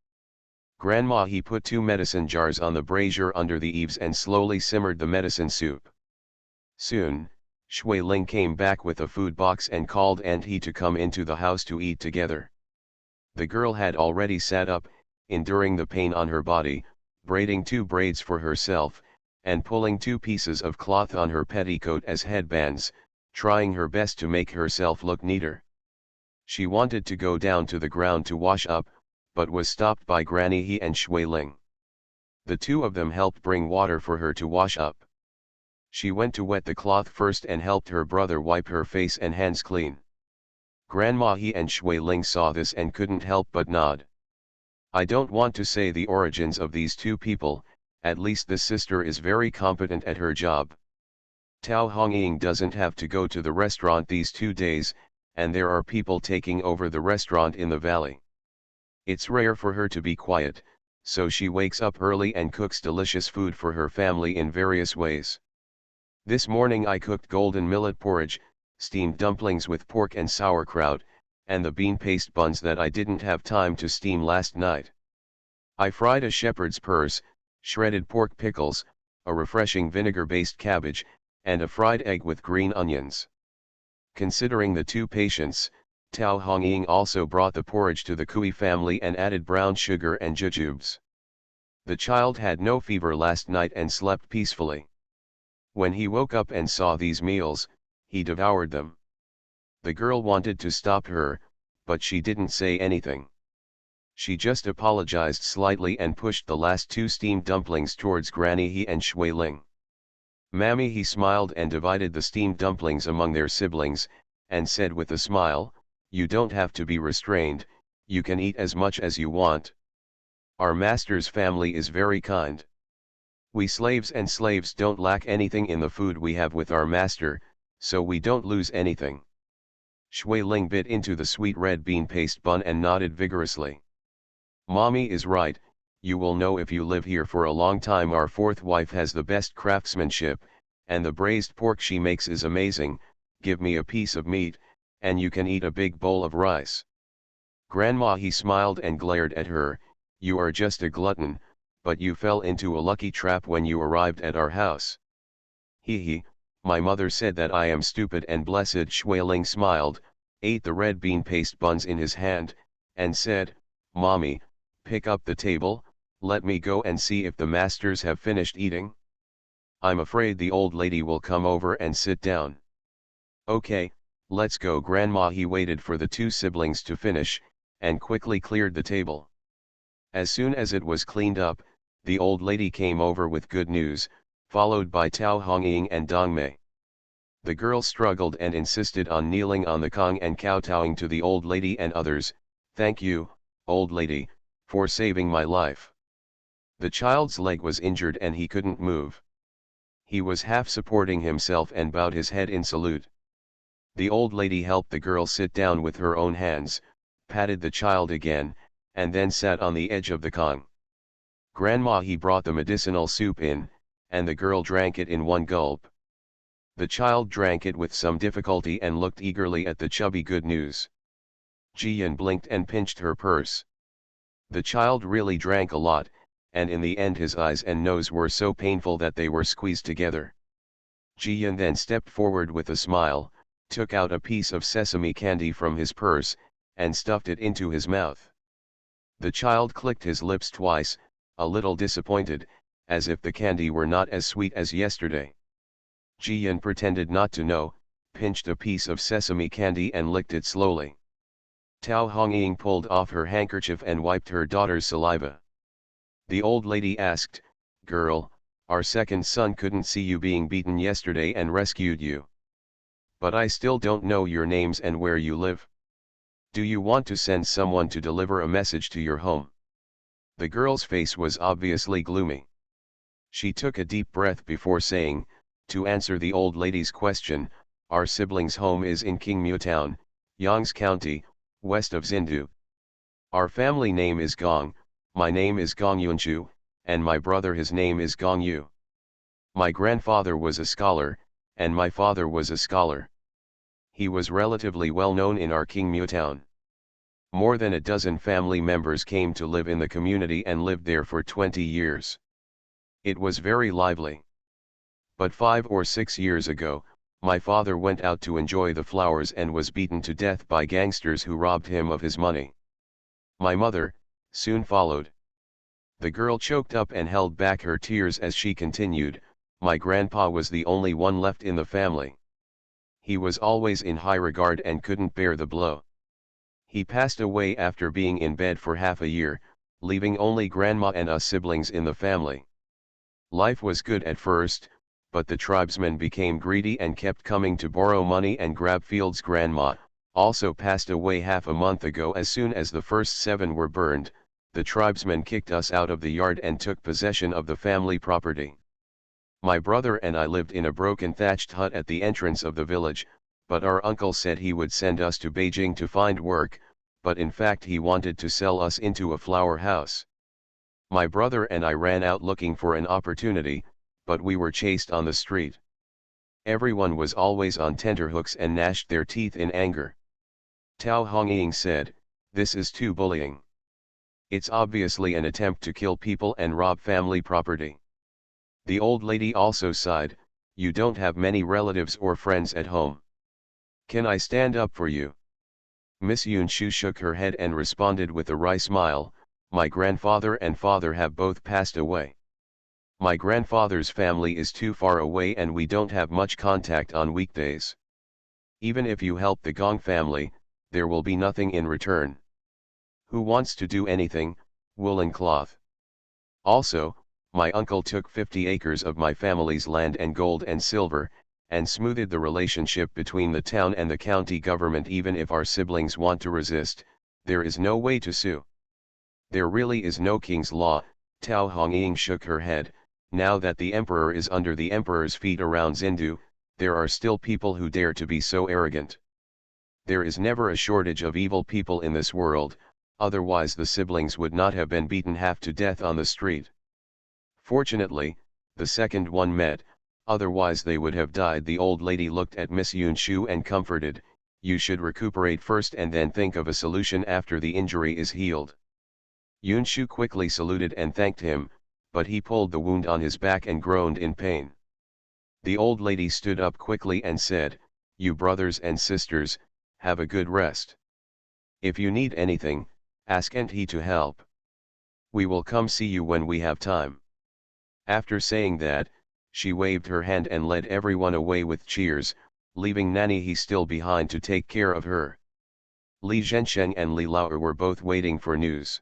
Grandma He put 2 medicine jars on the brazier under the eaves and slowly simmered the medicine soup. Soon, Shui Ling came back with a food box and called Aunt He to come into the house to eat together. The girl had already sat up, enduring the pain on her body, braiding 2 braids for herself, and pulling 2 pieces of cloth on her petticoat as headbands, trying her best to make herself look neater. She wanted to go down to the ground to wash up, but was stopped by Granny He and Shui Ling. The two of them helped bring water for her to wash up. She went to wet the cloth first and helped her brother wipe her face and hands clean. Grandma He and Shui Ling saw this and couldn't help but nod. I don't want to say the origins of these two people, at least the sister is very competent at her job. Tao Hongying doesn't have to go to the restaurant these 2 days, and there are people taking over the restaurant in the valley. It's rare for her to be quiet, so she wakes up early and cooks delicious food for her family in various ways. This morning I cooked golden millet porridge, steamed dumplings with pork and sauerkraut, and the bean paste buns that I didn't have time to steam last night. I fried a shepherd's purse, shredded pork pickles, a refreshing vinegar-based cabbage, and a fried egg with green onions. Considering the two patients, Tao Hongying also brought the porridge to the Kui family and added brown sugar and jujubes. The child had no fever last night and slept peacefully. When he woke up and saw these meals, he devoured them. The girl wanted to stop her, but she didn't say anything. She just apologized slightly and pushed the last 2 steamed dumplings towards Granny He and Shui Ling. Mammy He smiled and divided the steamed dumplings among their siblings, and said with a smile, "You don't have to be restrained, you can eat as much as you want. Our master's family is very kind. We slaves don't lack anything in the food we have with our master, so we don't lose anything." Shui Ling bit into the sweet red bean paste bun and nodded vigorously. "Mommy is right, you will know if you live here for a long time. Our 4th wife has the best craftsmanship, and the braised pork she makes is amazing. Give me a piece of meat, and you can eat a big bowl of rice." Grandma He smiled and glared at her. "You are just a glutton, but you fell into a lucky trap when you arrived at our house." "Hee, my mother said that I am stupid and blessed." Shui Ling smiled, ate the red bean paste buns in his hand, and said, "Mommy, pick up the table, let me go and see if the masters have finished eating. I'm afraid the old lady will come over and sit down." "Okay, let's go." Grandma He waited for the 2 siblings to finish, and quickly cleared the table. As soon as it was cleaned up, the old lady came over with good news, followed by Tao Hongying and Dong Mei. The girl struggled and insisted on kneeling on the Kong and kowtowing to the old lady and others. "Thank you, old lady, for saving my life." The child's leg was injured and he couldn't move. He was half supporting himself and bowed his head in salute. The old lady helped the girl sit down with her own hands, patted the child again, and then sat on the edge of the Kong. Grandma He brought the medicinal soup in, and the girl drank it in one gulp. The child drank it with some difficulty and looked eagerly at the chubby good news. Jiyan blinked and pinched her purse. The child really drank a lot, and in the end his eyes and nose were so painful that they were squeezed together. Jiyan then stepped forward with a smile, took out a piece of sesame candy from his purse, and stuffed it into his mouth. The child clicked his lips twice, a little disappointed, as if the candy were not as sweet as yesterday. Jiyan pretended not to know, pinched a piece of sesame candy and licked it slowly. Tao Hongying pulled off her handkerchief and wiped her daughter's saliva. The old lady asked, "Girl, our second son couldn't see you being beaten yesterday and rescued you. But I still don't know your names and where you live. Do you want to send someone to deliver a message to your home?" The girl's face was obviously gloomy. She took a deep breath before saying, "To answer the old lady's question, our siblings' home is in Qingmu Town, Yang's County, west of Xindu. Our family name is Gong, my name is Gong Yunchu, and my brother his name is Gong Yu. My grandfather was a scholar, and my father was a scholar. He was relatively well known in our Qingmu Town. More than a dozen family members came to live in the community and lived there for 20 years. It was very lively. But 5 or 6 years ago, my father went out to enjoy the flowers and was beaten to death by gangsters who robbed him of his money. My mother soon followed." The girl choked up and held back her tears as she continued, "My grandpa was the only one left in the family. He was always in high regard and couldn't bear the blow. He passed away after being in bed for half a year, leaving only grandma and us siblings in the family. Life was good at first, but the tribesmen became greedy and kept coming to borrow money and grab fields. Grandma also passed away half a month ago. As soon as the first 7 were burned, the tribesmen kicked us out of the yard and took possession of the family property. My brother and I lived in a broken thatched hut at the entrance of the village, but our uncle said he would send us to Beijing to find work, but in fact he wanted to sell us into a flower house. My brother and I ran out looking for an opportunity, but we were chased on the street. Everyone was always on tenterhooks and gnashed their teeth in anger. Tao Hongying said, "This is too bullying. It's obviously an attempt to kill people and rob family property." The old lady also sighed, "You don't have many relatives or friends at home. Can I stand up for you?" Miss Yunshu shook her head and responded with a wry smile, "My grandfather and father have both passed away. My grandfather's family is too far away and we don't have much contact on weekdays. Even if you help the Gong family, there will be nothing in return. Who wants to do anything, woolen cloth? Also, my uncle took 50 acres of my family's land and gold and silver, and smoothed the relationship between the town and the county government. Even if our siblings want to resist, there is no way to sue. There really is no king's law." Tao Hongying shook her head, "Now that the emperor is under the emperor's feet around Zindu, there are still people who dare to be so arrogant. There is never a shortage of evil people in this world, otherwise the siblings would not have been beaten half to death on the street. Fortunately, the second one met, otherwise they would have died." The old lady looked at Miss Yunshu and comforted, "You should recuperate first and then think of a solution after the injury is healed." Yunshu quickly saluted and thanked him, but he pulled the wound on his back and groaned in pain. The old lady stood up quickly and said, "You brothers and sisters, have a good rest. If you need anything, ask Auntie to help. We will come see you when we have time." After saying that, she waved her hand and led everyone away with cheers, leaving Nanny He still behind to take care of her. Li Zhensheng and Li Lao were both waiting for news.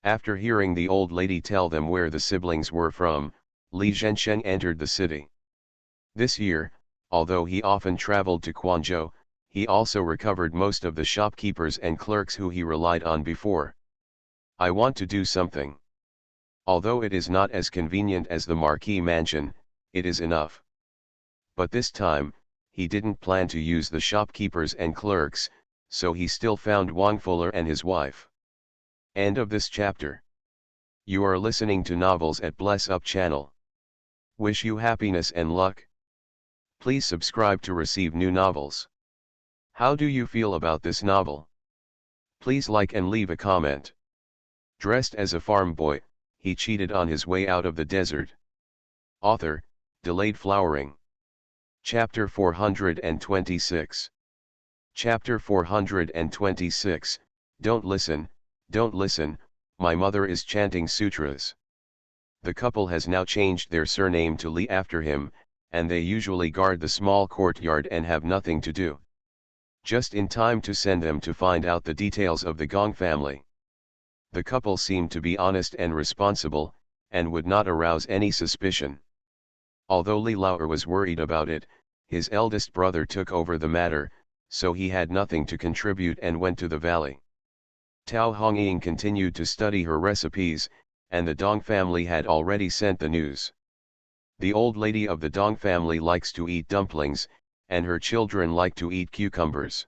After hearing the old lady tell them where the siblings were from, Li Zhensheng entered the city. This year, although he often traveled to Quanzhou, he also recovered most of the shopkeepers and clerks who he relied on before. "I want to do something. Although it is not as convenient as the Marquis mansion, it is enough." But this time, he didn't plan to use the shopkeepers and clerks, so he still found Wang Fuller and his wife. End of this chapter. You are listening to Novels at Bless Up channel. Wish you happiness and luck. Please subscribe to receive new novels. How do you feel about this novel? Please like and leave a comment. Dressed as a farm boy, he cheated on his way out of the desert. Author, Delayed Flowering. Chapter 426. Chapter 426, Don't listen, my mother is chanting sutras. The couple has now changed their surname to Li after him, and they usually guard the small courtyard and have nothing to do. Just in time to send them to find out the details of the Gong family. The couple seemed to be honest and responsible, and would not arouse any suspicion. Although Li Lao was worried about it, his eldest brother took over the matter, so he had nothing to contribute and went to the valley. Tao Hongying continued to study her recipes, and the Dong family had already sent the news. The old lady of the Dong family likes to eat dumplings, and her children like to eat cucumbers.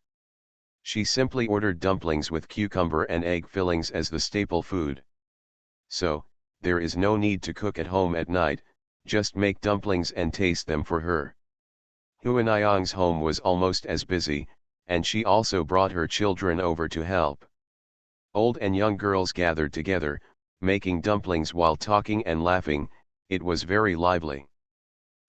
She simply ordered dumplings with cucumber and egg fillings as the staple food. So, there is no need to cook at home at night, just make dumplings and taste them for her. Huaniyang's home was almost as busy, and she also brought her children over to help. Old and young girls gathered together, making dumplings while talking and laughing. It was very lively.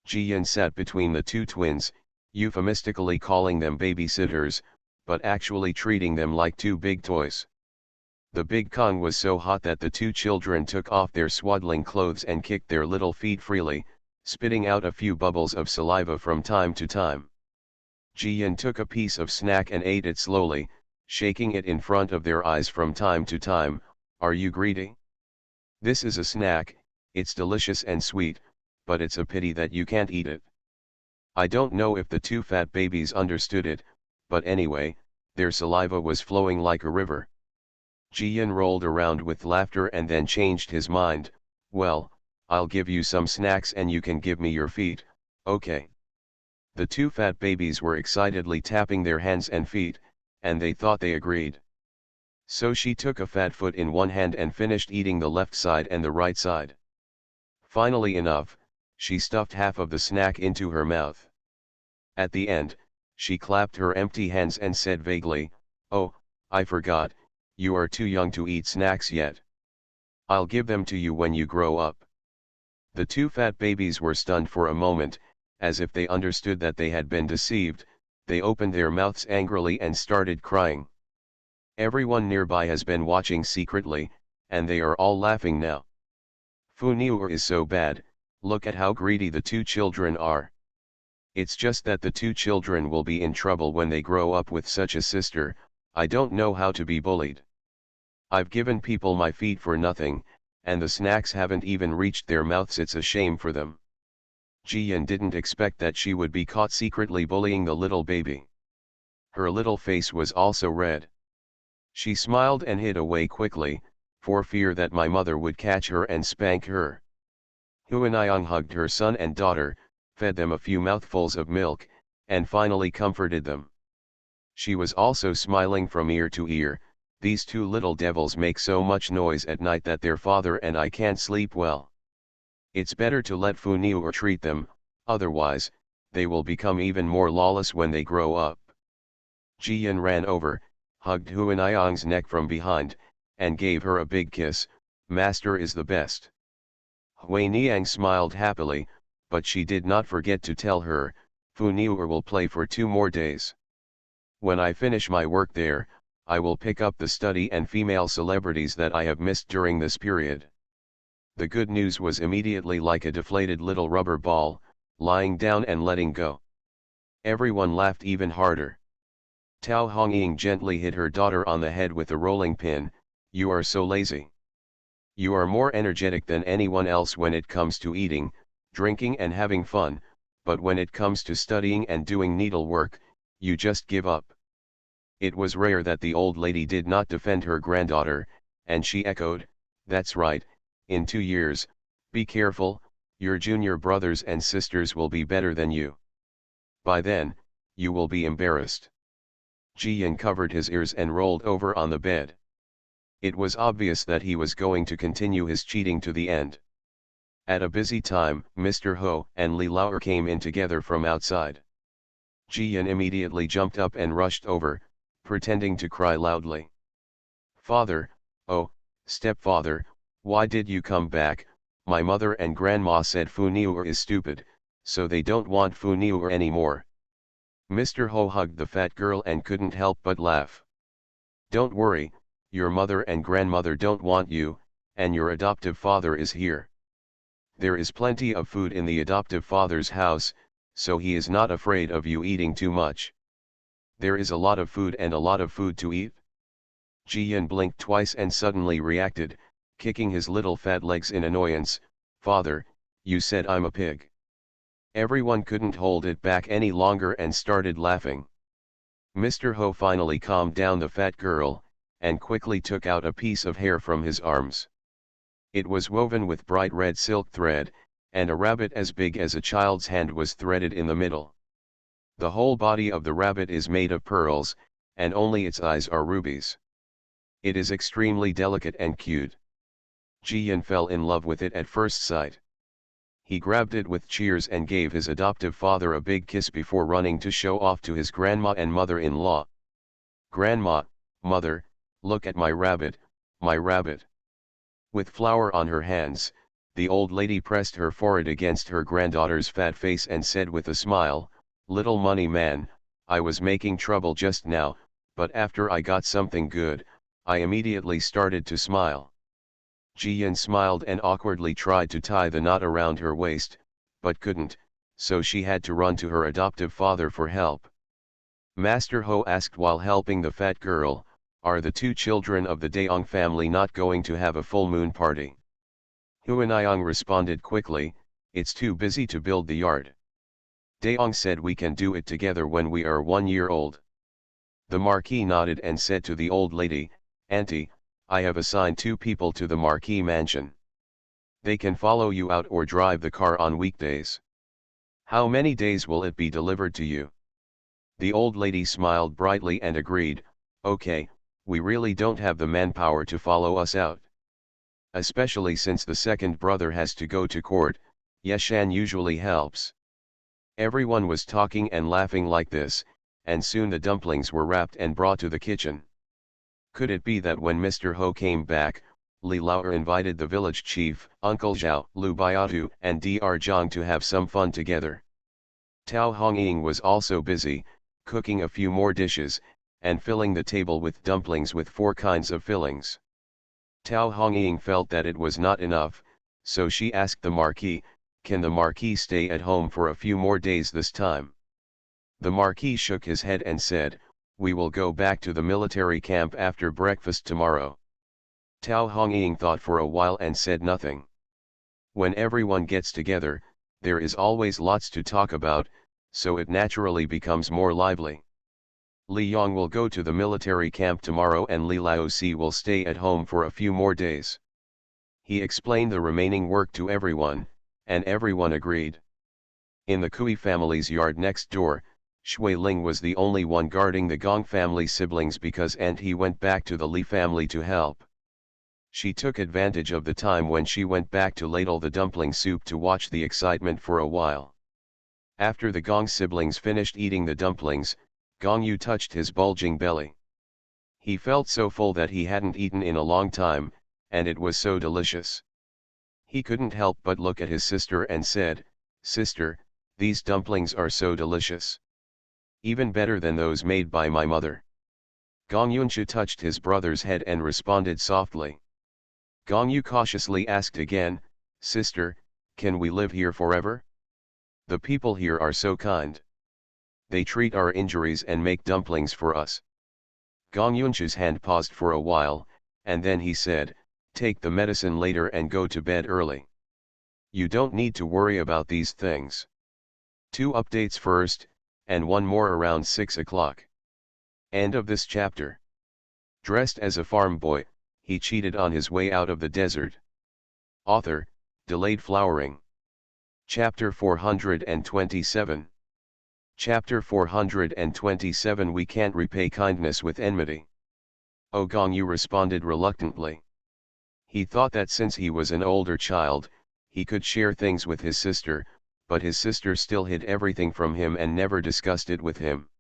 Jiyan sat between the two twins, euphemistically calling them babysitters, but actually treating them like two big toys. The big Kong was so hot that the two children took off their swaddling clothes and kicked their little feet freely, spitting out a few bubbles of saliva from time to time. Jiyan took a piece of snack and ate it slowly, shaking it in front of their eyes from time to time, Are you greedy? This is a snack, it's delicious and sweet, but it's a pity that you can't eat it. I don't know if the two fat babies understood it, but anyway, their saliva was flowing like a river. Jian rolled around with laughter and then changed his mind. Well, I'll give you some snacks and you can give me your feet, okay? The two fat babies were excitedly tapping their hands and feet, and they thought they agreed. So she took a fat foot in one hand and finished eating the left side and the right side. Finally enough, she stuffed half of the snack into her mouth. At the end, she clapped her empty hands and said vaguely, "Oh, I forgot, you are too young to eat snacks yet. I'll give them to you when you grow up." The two fat babies were stunned for a moment, as if they understood that they had been deceived. They opened their mouths angrily and started crying. Everyone nearby has been watching secretly, and they are all laughing now. Fu Niu is so bad, look at how greedy the two children are. It's just that the two children will be in trouble when they grow up with such a sister. I don't know how to be bullied. I've given people my feet for nothing, and the snacks haven't even reached their mouths. It's a shame for them. Jian didn't expect that she would be caught secretly bullying the little baby. Her little face was also red. She smiled and hid away quickly, for fear that my mother would catch her and spank her. Huanyang hugged her son and daughter, fed them a few mouthfuls of milk, and finally comforted them. She was also smiling from ear to ear. These two little devils make so much noise at night that their father and I can't sleep well. It's better to let Fu Niu treat them, otherwise, they will become even more lawless when they grow up. Jian ran over, hugged Huanyang's neck from behind, and gave her a big kiss. Master is the best. Huanyang smiled happily, but she did not forget to tell her, Fu Niu will play for 2 more days. When I finish my work there, I will pick up the study and female celebrities that I have missed during this period. The good news was immediately like a deflated little rubber ball, lying down and letting go. Everyone laughed even harder. Tao Hongying gently hit her daughter on the head with a rolling pin. You are so lazy. You are more energetic than anyone else when it comes to eating, drinking and having fun, but when it comes to studying and doing needlework, you just give up. It was rare that the old lady did not defend her granddaughter, and she echoed, that's right, in 2 years, be careful, your junior brothers and sisters will be better than you. By then, you will be embarrassed. Jian covered his ears and rolled over on the bed. It was obvious that he was going to continue his cheating to the end. At a busy time, Mr. Ho and Li Lao came in together from outside. Jian immediately jumped up and rushed over, pretending to cry loudly. Father, oh, stepfather, why did you come back? My mother and grandma said Fu Niu is stupid, so they don't want Fu Niu anymore. Mr. Ho hugged the fat girl and couldn't help but laugh. Don't worry, your mother and grandmother don't want you, and your adoptive father is here. There is plenty of food in the adoptive father's house, so he is not afraid of you eating too much. There is a lot of food and a lot of food to eat. Jian blinked twice and suddenly reacted, kicking his little fat legs in annoyance. Father, you said I'm a pig. Everyone couldn't hold it back any longer and started laughing. Mr. Ho finally calmed down the fat girl, and quickly took out a piece of hair from his arms. It was woven with bright red silk thread, and a rabbit as big as a child's hand was threaded in the middle. The whole body of the rabbit is made of pearls, and only its eyes are rubies. It is extremely delicate and cute. Jian fell in love with it at first sight. He grabbed it with cheers and gave his adoptive father a big kiss before running to show off to his grandma and mother-in-law. Grandma, mother, look at my rabbit, my rabbit. With flour on her hands, the old lady pressed her forehead against her granddaughter's fat face and said with a smile, little money man, I was making trouble just now, but after I got something good, I immediately started to smile. Jian smiled and awkwardly tried to tie the knot around her waist, but couldn't, so she had to run to her adoptive father for help. Master Ho asked while helping the fat girl, Are the two children of the Daong family not going to have a full moon party? Huanayang responded quickly, it's too busy to build the yard. Daong said we can do it together when we are 1 year old. The Marquis nodded and said to the old lady, Auntie, I have assigned 2 people to the Marquis mansion. They can follow you out or drive the car on weekdays. How many days will it be delivered to you? The old lady smiled brightly and agreed, okay, we really don't have the manpower to follow us out. Especially since the second brother has to go to court, Yeshan usually helps. Everyone was talking and laughing like this, and soon the dumplings were wrapped and brought to the kitchen. Could it be that when Mr. Ho came back, Li Lao invited the village chief, Uncle Zhao, Lu Baiatu, and Dr. Zhang to have some fun together? Tao Hongying was also busy, cooking a few more dishes, and filling the table with dumplings with 4 kinds of fillings. Tao Hongying felt that it was not enough, so she asked the Marquis, can the Marquis stay at home for a few more days this time? The Marquis shook his head and said, we will go back to the military camp after breakfast tomorrow. Tao Hongying thought for a while and said nothing. When everyone gets together, there is always lots to talk about, so it naturally becomes more lively. Li Yong will go to the military camp tomorrow and Li Laozi will stay at home for a few more days. He explained the remaining work to everyone, and everyone agreed. In the Kui family's yard next door, Shui Ling was the only one guarding the Gong family siblings because he went back to the Li family to help. She took advantage of the time when she went back to ladle the dumpling soup to watch the excitement for a while. After the Gong siblings finished eating the dumplings, Gong Yu touched his bulging belly. He felt so full that he hadn't eaten in a long time, and it was so delicious. He couldn't help but look at his sister and said, Sister, these dumplings are so delicious. Even better than those made by my mother. Gong Yunshu touched his brother's head and responded softly. Gong Yu cautiously asked again, Sister, can we live here forever? The people here are so kind. They treat our injuries and make dumplings for us. Gong Yunshu's hand paused for a while, and then he said, take the medicine later and go to bed early. You don't need to worry about these things. 2 updates first, and 1 more around 6 o'clock. End of this chapter. Dressed as a farm boy, he cheated on his way out of the desert. Author, Delayed Flowering. Chapter 427. Chapter 427 We can't repay kindness with enmity. Oh, Gong Yu responded reluctantly. He thought that since he was an older child, he could share things with his sister, but his sister still hid everything from him and never discussed it with him.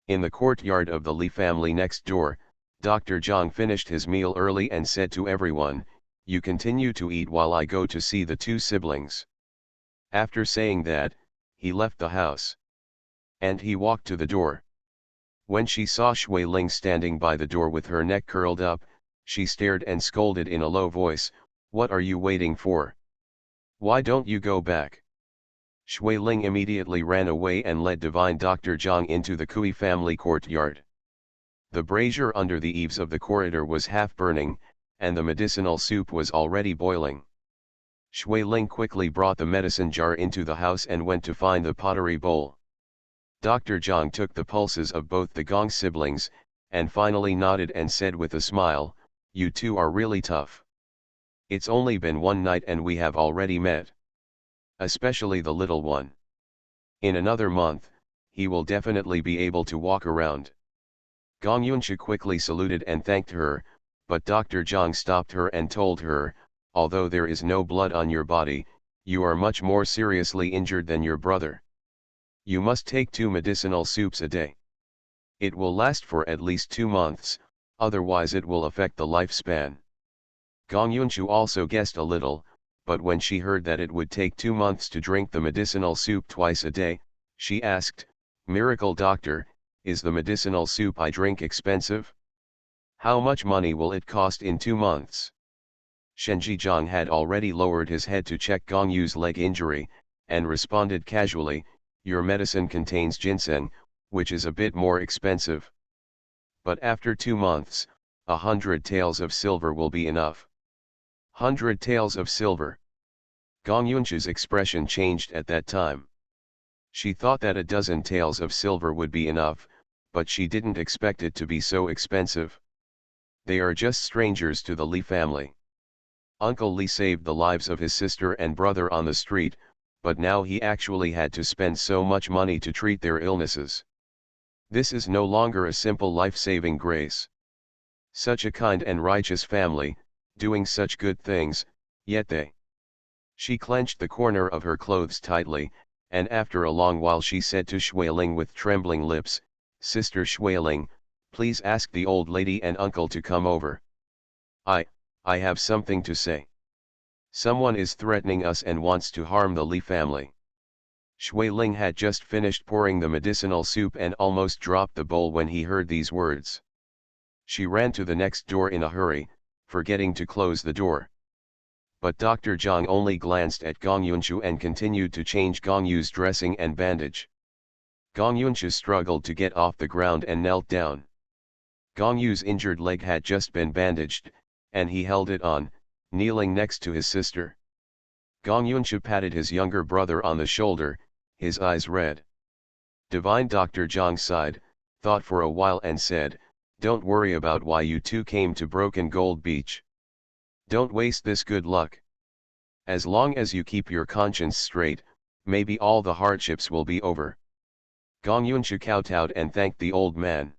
In the courtyard of the Li family next door, Dr. Zhang finished his meal early and said to everyone, you continue to eat while I go to see the 2 siblings. After saying that, he left the house. And he walked to the door. When she saw Shui Ling standing by the door with her neck curled up, she stared and scolded in a low voice, what are you waiting for? Why don't you go back? Shui Ling immediately ran away and led divine Dr. Zhang into the Kui family courtyard. The brazier under the eaves of the corridor was half burning, and the medicinal soup was already boiling. Shui Ling quickly brought the medicine jar into the house and went to find the pottery bowl. Dr. Zhang took the pulses of both the Gong siblings, and finally nodded and said with a smile, you 2 are really tough. It's only been 1 night and we have already met. Especially the little one. In another month, he will definitely be able to walk around. Gong Yunshu quickly saluted and thanked her, but Dr. Zhang stopped her and told her, although there is no blood on your body, you are much more seriously injured than your brother. You must take 2 medicinal soups a day. It will last for at least 2 months, otherwise it will affect the lifespan. Gong Yunshu also guessed a little, but when she heard that it would take 2 months to drink the medicinal soup twice a day, she asked, Miracle Doctor, is the medicinal soup I drink expensive? How much money will it cost in 2 months? Shenji Zhang had already lowered his head to check Gong Yu's leg injury, and responded casually, your medicine contains ginseng, which is a bit more expensive. But after 2 months, 100 taels of silver will be enough. 100 taels of silver. Gong Yunchu's expression changed at that time. She thought that a dozen taels of silver would be enough, but she didn't expect it to be so expensive. They are just strangers to the Li family. Uncle Li saved the lives of his sister and brother on the street, but now he actually had to spend so much money to treat their illnesses. This is no longer a simple life-saving grace. Such a kind and righteous family, doing such good things, yet they. She clenched the corner of her clothes tightly, and after a long while she said to Shuiling with trembling lips, "Sister Shuiling, please ask the old lady and uncle to come over. I have something to say. Someone is threatening us and wants to harm the Li family." Shuiling had just finished pouring the medicinal soup and almost dropped the bowl when he heard these words. She ran to the next door in a hurry, forgetting to close the door. But Dr. Zhang only glanced at Gong Yunchu and continued to change Gong Yu's dressing and bandage. Gong Yunchu struggled to get off the ground and knelt down. Gong Yu's injured leg had just been bandaged, and he held it on, kneeling next to his sister. Gong Yunchu patted his younger brother on the shoulder, his eyes red. Divine Dr. Zhang sighed, thought for a while and said, "Don't worry about why you two came to Broken Gold Beach. Don't waste this good luck. As long as you keep your conscience straight, maybe all the hardships will be over." Gong Yunchu kowtowed and thanked the old man.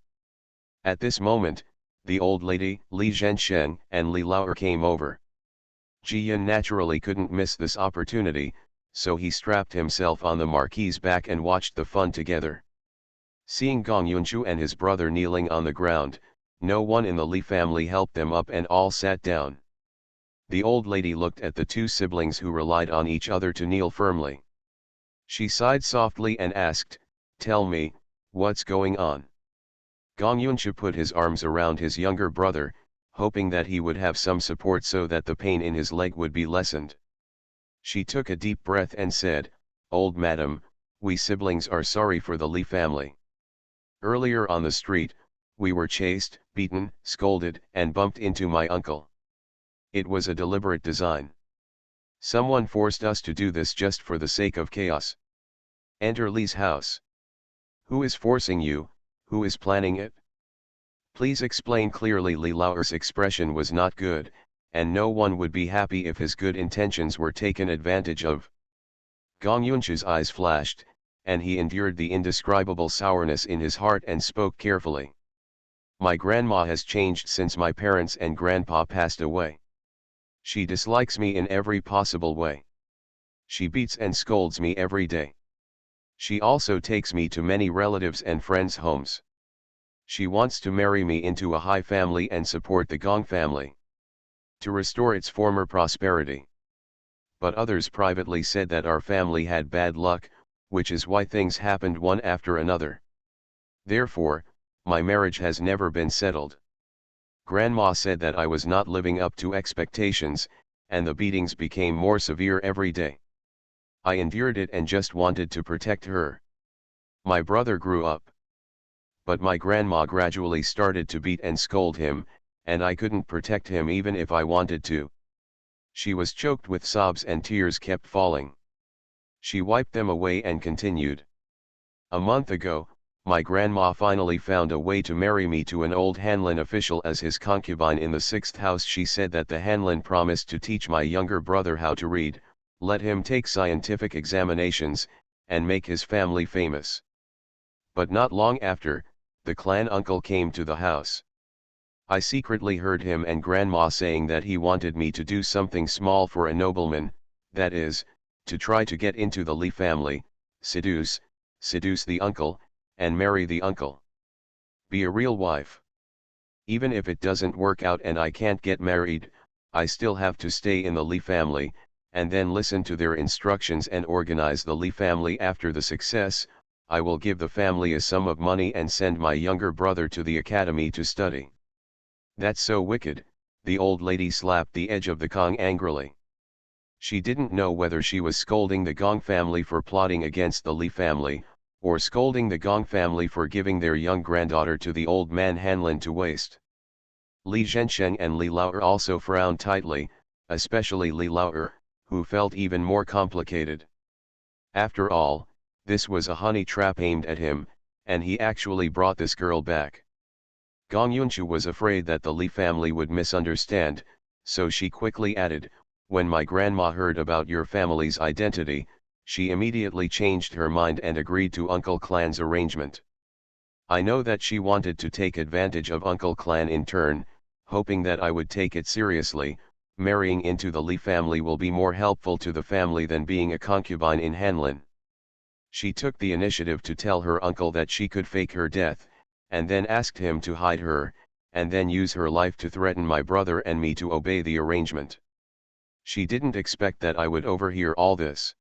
At this moment, the old lady, Li Zhensheng, and Li Laoer came over. Ji Yun naturally couldn't miss this opportunity, so he strapped himself on the marquis's back and watched the fun together. Seeing Gong Yunchu and his brother kneeling on the ground, no one in the Li family helped them up and all sat down. The old lady looked at the two siblings who relied on each other to kneel firmly. She sighed softly and asked, "Tell me, what's going on?" Gong Yunchu put his arms around his younger brother, hoping that he would have some support so that the pain in his leg would be lessened. She took a deep breath and said, "Old madam, we siblings are sorry for the Li family. Earlier on the street, we were chased, beaten, scolded, and bumped into my uncle. It was a deliberate design. Someone forced us to do this just for the sake of chaos. Enter Li's house. Who is forcing you? Who is planning it? Please explain clearly." Li Laoer's expression was not good, and no one would be happy if his good intentions were taken advantage of. Gong Yunchu's eyes flashed, and he endured the indescribable sourness in his heart and spoke carefully. "My grandma has changed since my parents and grandpa passed away. She dislikes me in every possible way. She beats and scolds me every day. She also takes me to many relatives and friends' homes. She wants to marry me into a high family and support the Gong family, to restore its former prosperity. But others privately said that our family had bad luck, which is why things happened one after another. Therefore, my marriage has never been settled. Grandma said that I was not living up to expectations, and the beatings became more severe every day. I endured it and just wanted to protect her. My brother grew up. But my grandma gradually started to beat and scold him, and I couldn't protect him even if I wanted to." She was choked with sobs and tears kept falling. She wiped them away and continued. "A month ago, my grandma finally found a way to marry me to an old Hanlin official as his concubine in the 6th house. She said that the Hanlin promised to teach my younger brother how to read, let him take scientific examinations, and make his family famous. But not long after, the clan uncle came to the house. I secretly heard him and grandma saying that he wanted me to do something small for a nobleman, that is, to try to get into the Li family, seduce the uncle, and marry the uncle. Be a real wife. Even if it doesn't work out and I can't get married, I still have to stay in the Li family, and then listen to their instructions and organize the Li family. After the success, I will give the family a sum of money and send my younger brother to the academy to study." "That's so wicked," the old lady slapped the edge of the Kong angrily. She didn't know whether she was scolding the Gong family for plotting against the Li family, or scolding the Gong family for giving their young granddaughter to the old man Hanlin to waste. Li Zhensheng and Li Lao'er also frowned tightly, especially Li Lao'er, who felt even more complicated. After all, this was a honey trap aimed at him, and he actually brought this girl back. Gong Yunchu was afraid that the Li family would misunderstand, so she quickly added, "When my grandma heard about your family's identity, she immediately changed her mind and agreed to Uncle Clan's arrangement. I know that she wanted to take advantage of Uncle Clan in turn, hoping that I would take it seriously. Marrying into the Li family will be more helpful to the family than being a concubine in Hanlin." She took the initiative to tell her uncle that she could fake her death, and then asked him to hide her, and then use her life to threaten my brother and me to obey the arrangement. She didn't expect that I would overhear all this.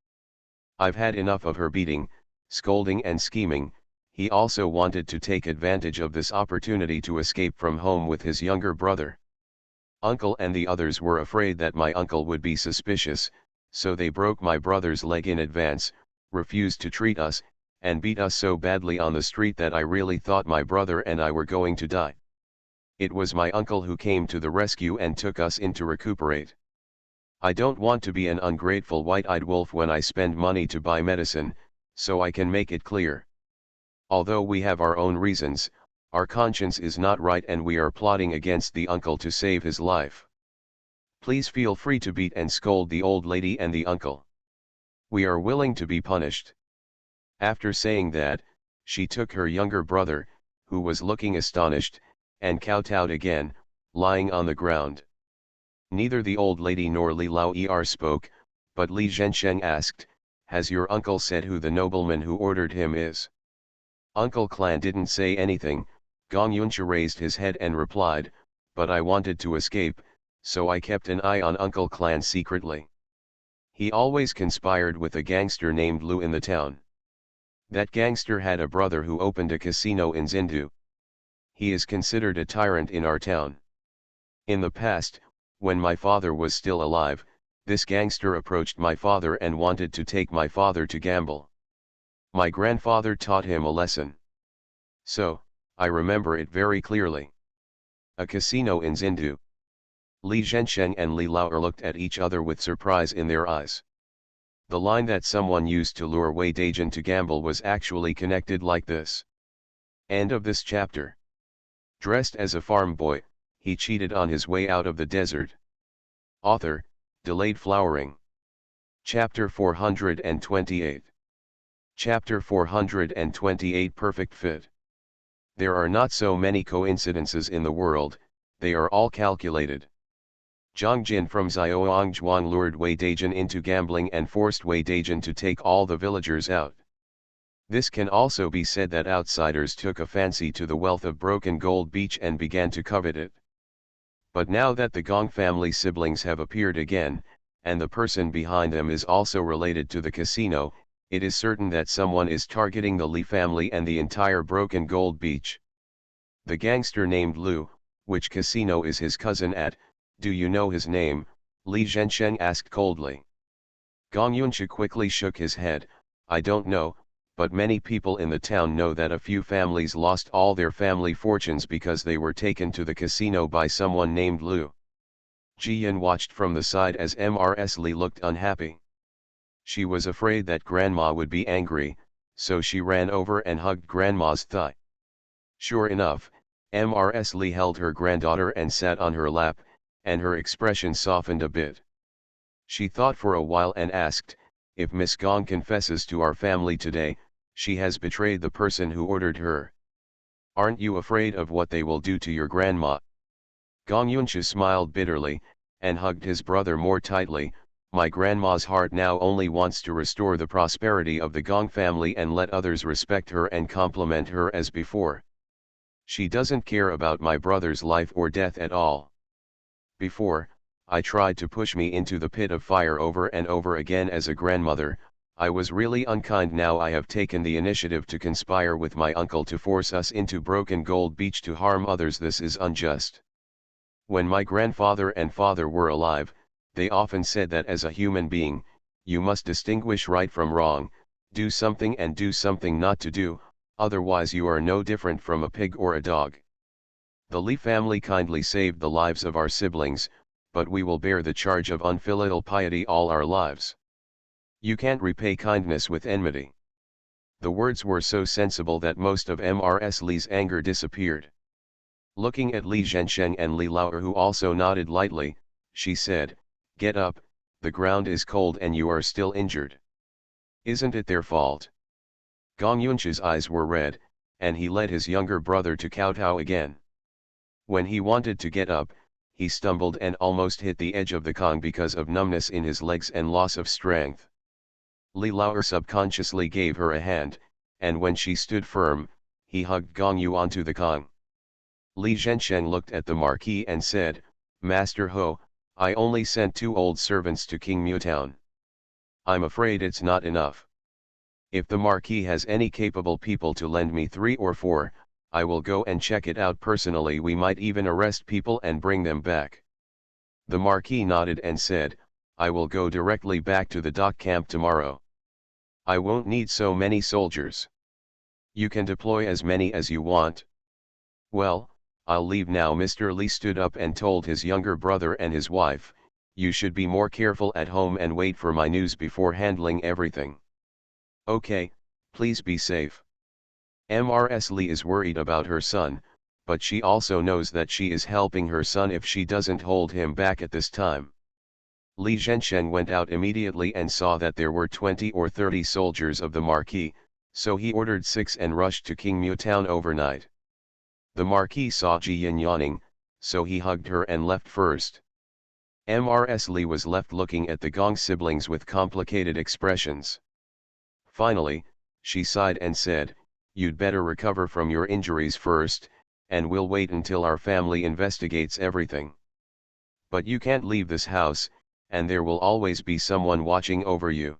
I've had enough of her beating, scolding and scheming. He also wanted to take advantage of this opportunity to escape from home with his younger brother. Uncle and the others were afraid that my uncle would be suspicious, so they broke my brother's leg in advance, refused to treat us, and beat us so badly on the street that I really thought my brother and I were going to die. It was my uncle who came to the rescue and took us in to recuperate. I don't want to be an ungrateful white-eyed wolf when I spend money to buy medicine, so I can make it clear. Although we have our own reasons, our conscience is not right and we are plotting against the uncle to save his life. Please feel free to beat and scold the old lady and the uncle. We are willing to be punished." After saying that, she took her younger brother, who was looking astonished, and kowtowed again, lying on the ground. Neither the old lady nor Li Lao'er spoke, but Li Zhensheng asked, "Has your uncle said who the nobleman who ordered him is?" Uncle Clan didn't say anything. Gong Yuncha raised his head and replied, "But I wanted to escape, so I kept an eye on Uncle Clan secretly. He always conspired with a gangster named Lu in the town. That gangster had a brother who opened a casino in Zindu. He is considered a tyrant in our town. In the past, when my father was still alive, this gangster approached my father and wanted to take my father to gamble. My grandfather taught him a lesson. So, I remember it very clearly. A casino in Zindu." Li Zhensheng and Li Lao'er looked at each other with surprise in their eyes. The line that someone used to lure Wei Daijin to gamble was actually connected like this. End of this chapter. Dressed as a farm boy, he cheated on his way out of the desert. Author, Delayed Flowering. Chapter 428. Chapter 428 Perfect Fit. There are not so many coincidences in the world, they are all calculated. Zhang Jin from Zhuang lured Wei Daijin into gambling and forced Wei Daijin to take all the villagers out. This can also be said that outsiders took a fancy to the wealth of Broken Gold Beach and began to covet it. But now that the Gong family siblings have appeared again, and the person behind them is also related to the casino, it is certain that someone is targeting the Li family and the entire Broken Gold Beach. The gangster named Lu, which casino is his cousin at? Do you know his name? Li Zhensheng asked coldly. Gong Yuncha quickly shook his head. I don't know, but many people in the town know that a few families lost all their family fortunes because they were taken to the casino by someone named Lu. Ji Yin watched from the side as Mrs. Li looked unhappy. She was afraid that Grandma would be angry, so she ran over and hugged Grandma's thigh. Sure enough, Mrs. Li held her granddaughter and sat on her lap, and her expression softened a bit. She thought for a while and asked, "If Miss Gong confesses to our family today, she has betrayed the person who ordered her. Aren't you afraid of what they will do to your grandma?" Gong Yuncha smiled bitterly, and hugged his brother more tightly. My grandma's heart now only wants to restore the prosperity of the Gong family and let others respect her and compliment her as before. She doesn't care about my brother's life or death at all. Before, I tried to push me into the pit of fire over and over again as a grandmother. I was really unkind. Now I have taken the initiative to conspire with my uncle to force us into Broken Gold Beach to harm others. This is unjust. When my grandfather and father were alive, they often said that as a human being, you must distinguish right from wrong, Do something and do something not to do, otherwise you are no different from a pig or a dog. The Li family kindly saved the lives of our siblings, but we will bear the charge of unfilial piety all our lives. You can't repay kindness with enmity. The words were so sensible that most of Mrs. Li's anger disappeared. Looking at Li Zhensheng and Li Laoer, who also nodded lightly, she said, "Get up, the ground is cold and you are still injured. Isn't it their fault?" Gong Yunche's eyes were red, and he led his younger brother to kowtow again. When he wanted to get up, he stumbled and almost hit the edge of the Kong because of numbness in his legs and loss of strength. Li Laoer subconsciously gave her a hand, and when she stood firm, he hugged Gong Yu onto the Kong. Li Zhensheng looked at the Marquis and said, "Master Ho, I only sent 2 old servants to King Mu Town. I'm afraid it's not enough. If the Marquis has any capable people to lend me 3 or 4, I will go and check it out personally. We might even arrest people and bring them back." The Marquis nodded and said, "I will go directly back to the dock camp tomorrow. I won't need so many soldiers. You can deploy as many as you want." "Well, I'll leave now." Mr. Li stood up and told his younger brother and his wife, "You should be more careful at home and wait for my news before handling everything." "Okay, please be safe." Mrs. Li is worried about her son, but she also knows that she is helping her son if she doesn't hold him back at this time. Li Zhensheng went out immediately and saw that there were 20 or 30 soldiers of the Marquis, so he ordered 6 and rushed to King Mu Town overnight. The Marquis saw Ji Yin yawning, so he hugged her and left first. Mrs. Li was left looking at the Gong siblings with complicated expressions. Finally, she sighed and said, "You'd better recover from your injuries first, and we'll wait until our family investigates everything. But you can't leave this house, and there will always be someone watching over you.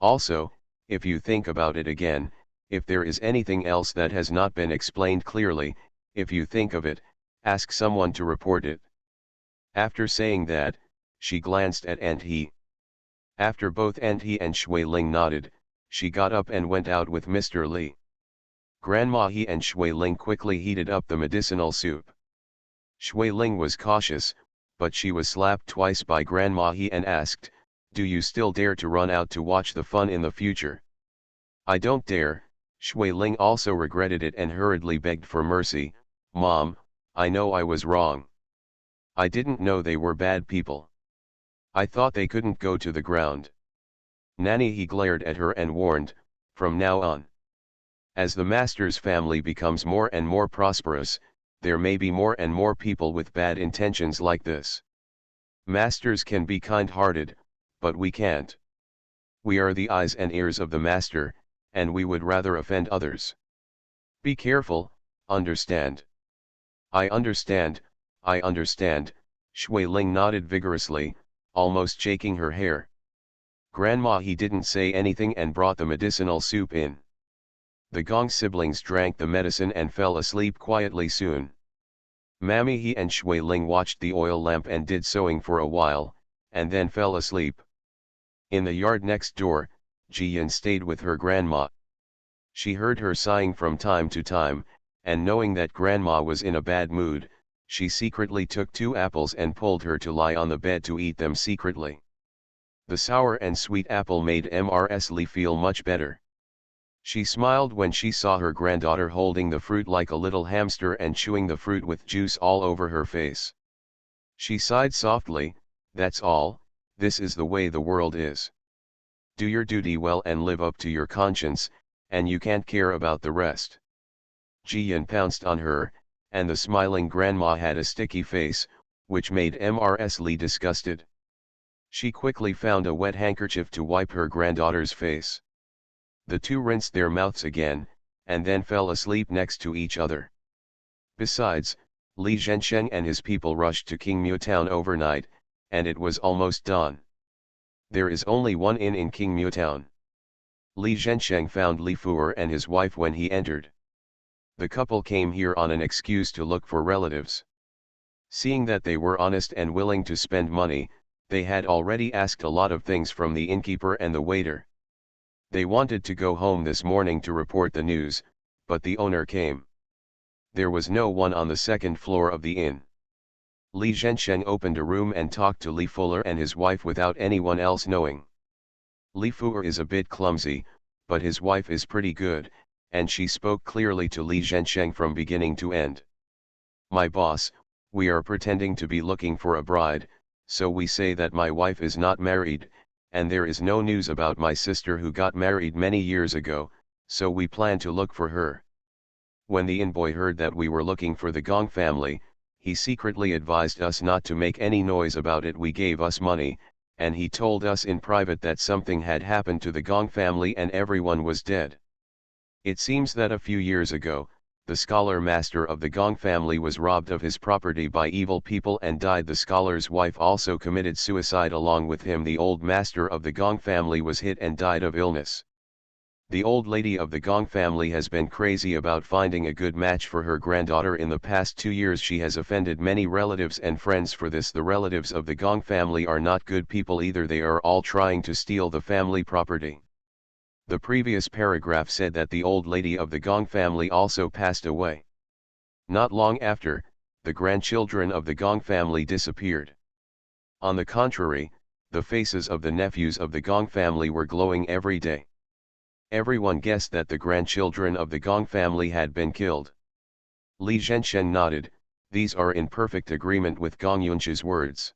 Also, if you think about it again, if there is anything else that has not been explained clearly, if you think of it, ask someone to report it." After saying that, she glanced at Aunt He. After both Aunt He and Shui Ling nodded, she got up and went out with Mr. Li. Grandma He and Shui Ling quickly heated up the medicinal soup. Shui Ling was cautious, but she was slapped twice by Grandma He and asked, "Do you still dare to run out to watch the fun in the future?" "I don't dare." Shui Ling also regretted it and hurriedly begged for mercy. "Mom, I know I was wrong. I didn't know they were bad people. I thought they couldn't go to the ground." Nanny He glared at her and warned, "From now on, as the master's family becomes more and more prosperous, there may be more and more people with bad intentions like this. Masters can be kind-hearted, but we can't. We are the eyes and ears of the master, and we would rather offend others. Be careful, understand?" "I understand, I understand." Shui Ling nodded vigorously, almost shaking her hair. Grandma He didn't say anything and brought the medicinal soup in. The Gong siblings drank the medicine and fell asleep quietly soon. Mammy He and Shui Ling watched the oil lamp and did sewing for a while, and then fell asleep. In the yard next door, Ji Yin stayed with her grandma. She heard her sighing from time to time, and knowing that grandma was in a bad mood, she secretly took 2 apples and pulled her to lie on the bed to eat them secretly. The sour and sweet apple made Mrs. Li feel much better. She smiled when she saw her granddaughter holding the fruit like a little hamster and chewing the fruit with juice all over her face. She sighed softly, "That's all, this is the way the world is. Do your duty well and live up to your conscience, and you can't care about the rest." Ji Yin pounced on her, and the smiling grandma had a sticky face, which made Mrs. Li disgusted. She quickly found a wet handkerchief to wipe her granddaughter's face. The 2 rinsed their mouths again, and then fell asleep next to each other. Besides, Li Zhensheng and his people rushed to King Mu Town overnight, and it was almost dawn. There is only one inn in King Mu Town. Li Zhensheng found Li Fuer and his wife when he entered. The couple came here on an excuse to look for relatives. Seeing that they were honest and willing to spend money, they had already asked a lot of things from the innkeeper and the waiter. They wanted to go home this morning to report the news, but the owner came. There was no one on the second floor of the inn. Li Zhensheng opened a room and talked to Li Fuller and his wife without anyone else knowing. Li Fuller is a bit clumsy, but his wife is pretty good, and she spoke clearly to Li Zhensheng from beginning to end. My boss, we are pretending to be looking for a bride, so we say that my wife is not married, and there is no news about my sister who got married many years ago, so we plan to look for her. When the inn boy heard that we were looking for the Gong family, he secretly advised us not to make any noise about it. We gave us money, and he told us in private that something had happened to the Gong family and everyone was dead. It seems that a few years ago, the scholar master of the Gong family was robbed of his property by evil people and died. The scholar's wife also committed suicide along with him. The old master of the Gong family was hit and died of illness. The old lady of the Gong family has been crazy about finding a good match for her granddaughter. In the past 2 years she has offended many relatives and friends for this. The relatives of the Gong family are not good people either. They are all trying to steal the family property. The previous paragraph said that the old lady of the Gong family also passed away. Not long after, the grandchildren of the Gong family disappeared. On the contrary, the faces of the nephews of the Gong family were glowing every day. Everyone guessed that the grandchildren of the Gong family had been killed. Li Zhensheng nodded. These are in perfect agreement with Gong Yunqi's words.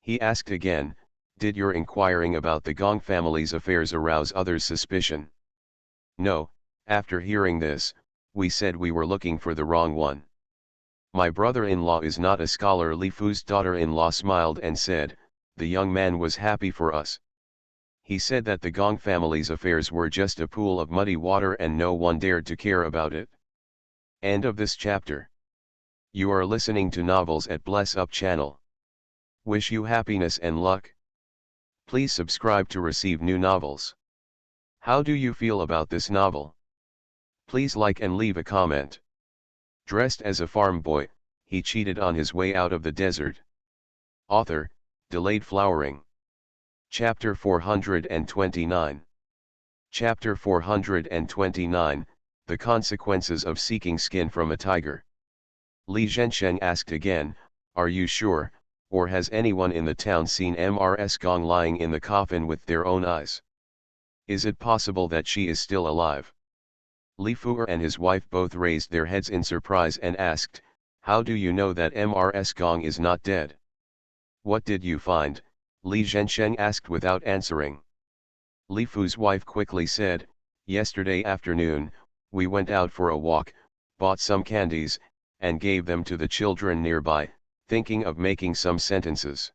He asked again, did your inquiring about the Gong family's affairs arouse others' suspicion? No, after hearing this, we said we were looking for the wrong one. My brother-in-law is not a scholar. Li Fu's daughter-in-law smiled and said, the young man was happy for us. He said that the Gong family's affairs were just a pool of muddy water and no one dared to care about it. End of this chapter. You are listening to Novels at Bless Up channel. Wish you happiness and luck. Please subscribe to receive new novels. How do you feel about this novel? Please like and leave a comment. Dressed as a farm boy, he cheated on his way out of the desert. Author, Delayed Flowering. Chapter 429. Chapter 429, The Consequences of Seeking Skin from a Tiger. Li Zhensheng asked again, are you sure, or has anyone in the town seen Ms. Gong lying in the coffin with their own eyes? Is it possible that she is still alive? Li Fu'er and his wife both raised their heads in surprise and asked, how do you know that Ms. Gong is not dead? What did you find? Li Zhensheng asked without answering. Li Fu's wife quickly said, yesterday afternoon, we went out for a walk, bought some candies, and gave them to the children nearby, thinking of making some sentences.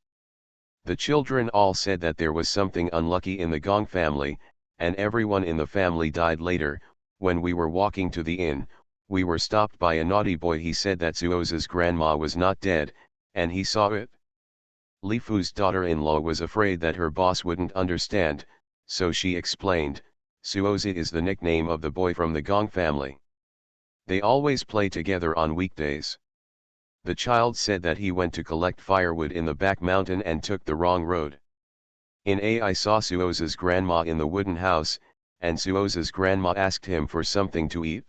The children all said that there was something unlucky in the Gong family, and everyone in the family died later. When we were walking to the inn, we were stopped by a naughty boy. He said that Suoza's grandma was not dead, and he saw it. Li Fu's daughter-in-law was afraid that her boss wouldn't understand, so she explained, Suoza is the nickname of the boy from the Gong family. They always play together on weekdays. The child said that he went to collect firewood in the back mountain and took the wrong road. I saw Suoza's grandma in the wooden house, and Suoza's grandma asked him for something to eat.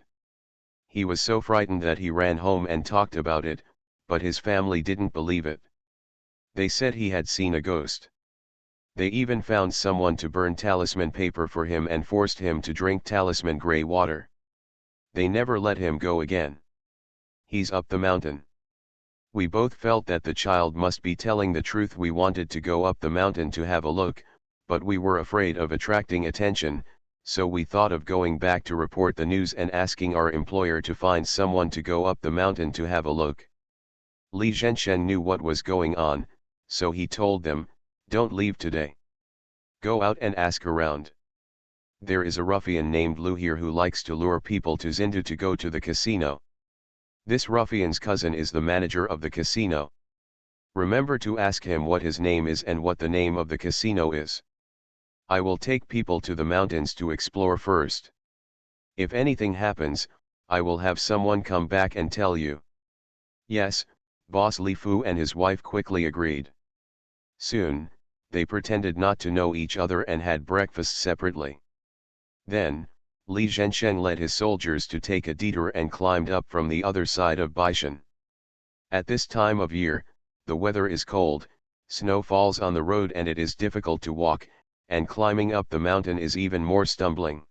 He was so frightened that he ran home and talked about it, but his family didn't believe it. They said he had seen a ghost. They even found someone to burn talisman paper for him and forced him to drink talisman gray water. They never let him go again. He's up the mountain. We both felt that the child must be telling the truth. We wanted to go up the mountain to have a look, but we were afraid of attracting attention, so we thought of going back to report the news and asking our employer to find someone to go up the mountain to have a look. Li Zhensheng knew what was going on, so he told them, don't leave today. Go out and ask around. There is a ruffian named Lu here who likes to lure people to Zindu to go to the casino. This ruffian's cousin is the manager of the casino. Remember to ask him what his name is and what the name of the casino is. I will take people to the mountains to explore first. If anything happens, I will have someone come back and tell you. Yes, boss. Li Fu and his wife quickly agreed. Soon, they pretended not to know each other and had breakfast separately. Then, Li Zhensheng led his soldiers to take a detour and climbed up from the other side of Baishan. At this time of year, the weather is cold, snow falls on the road and it is difficult to walk, and climbing up the mountain is even more stumbling.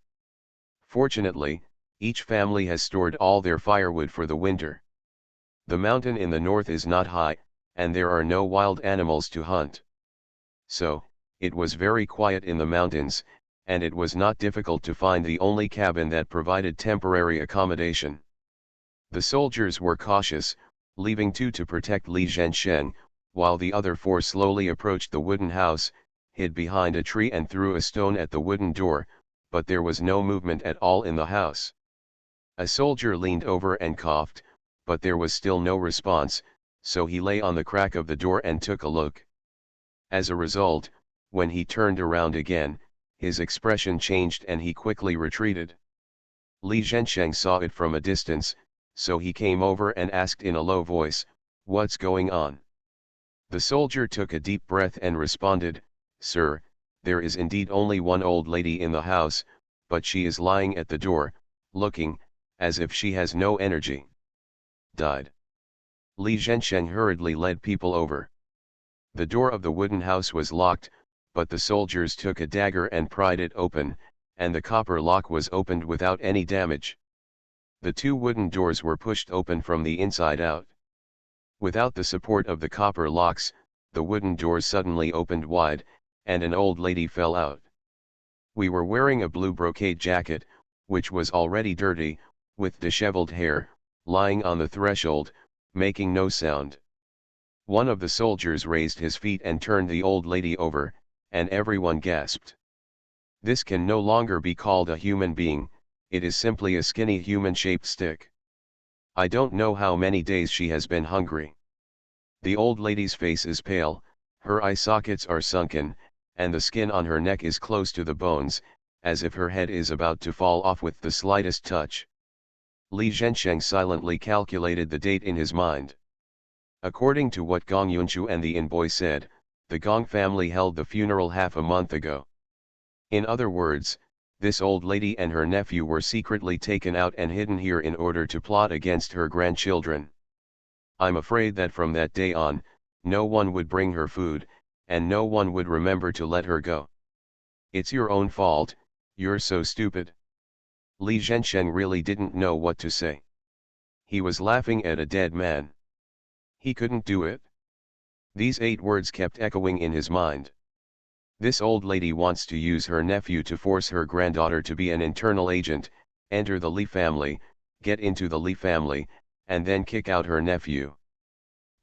Fortunately, each family has stored all their firewood for the winter. The mountain in the north is not high, and there are no wild animals to hunt. So, it was very quiet in the mountains, and it was not difficult to find the only cabin that provided temporary accommodation. The soldiers were cautious, leaving two to protect Li Zhensheng, while the other four slowly approached the wooden house, hid behind a tree and threw a stone at the wooden door, but there was no movement at all in the house. A soldier leaned over and coughed, but there was still no response, so he lay on the crack of the door and took a look. As a result, when he turned around again, his expression changed and he quickly retreated. Li Zhensheng saw it from a distance, so he came over and asked in a low voice, "What's going on?" The soldier took a deep breath and responded, "Sir, there is indeed only one old lady in the house, but she is lying at the door, looking, as if she has no energy." Died. Li Zhensheng hurriedly led people over. The door of the wooden house was locked, but the soldiers took a dagger and pried it open, and the copper lock was opened without any damage. The two wooden doors were pushed open from the inside out. Without the support of the copper locks, the wooden doors suddenly opened wide, and an old lady fell out. We were wearing a blue brocade jacket, which was already dirty, with disheveled hair, lying on the threshold, making no sound. One of the soldiers raised his feet and turned the old lady over, and everyone gasped. This can no longer be called a human being, it is simply a skinny human-shaped stick. I don't know how many days she has been hungry. The old lady's face is pale, her eye sockets are sunken, and the skin on her neck is close to the bones, as if her head is about to fall off with the slightest touch. Li Zhensheng silently calculated the date in his mind. According to what Gong Yunshu and the envoy said, the Gong family held the funeral half a month ago. In other words, this old lady and her nephew were secretly taken out and hidden here in order to plot against her grandchildren. I'm afraid that from that day on, no one would bring her food, and no one would remember to let her go. It's your own fault, you're so stupid. Li Zhensheng really didn't know what to say. He was laughing at a dead man. He couldn't do it. These 8 words kept echoing in his mind. This old lady wants to use her nephew to force her granddaughter to be an internal agent, enter the Li family, get into the Li family, and then kick out her nephew.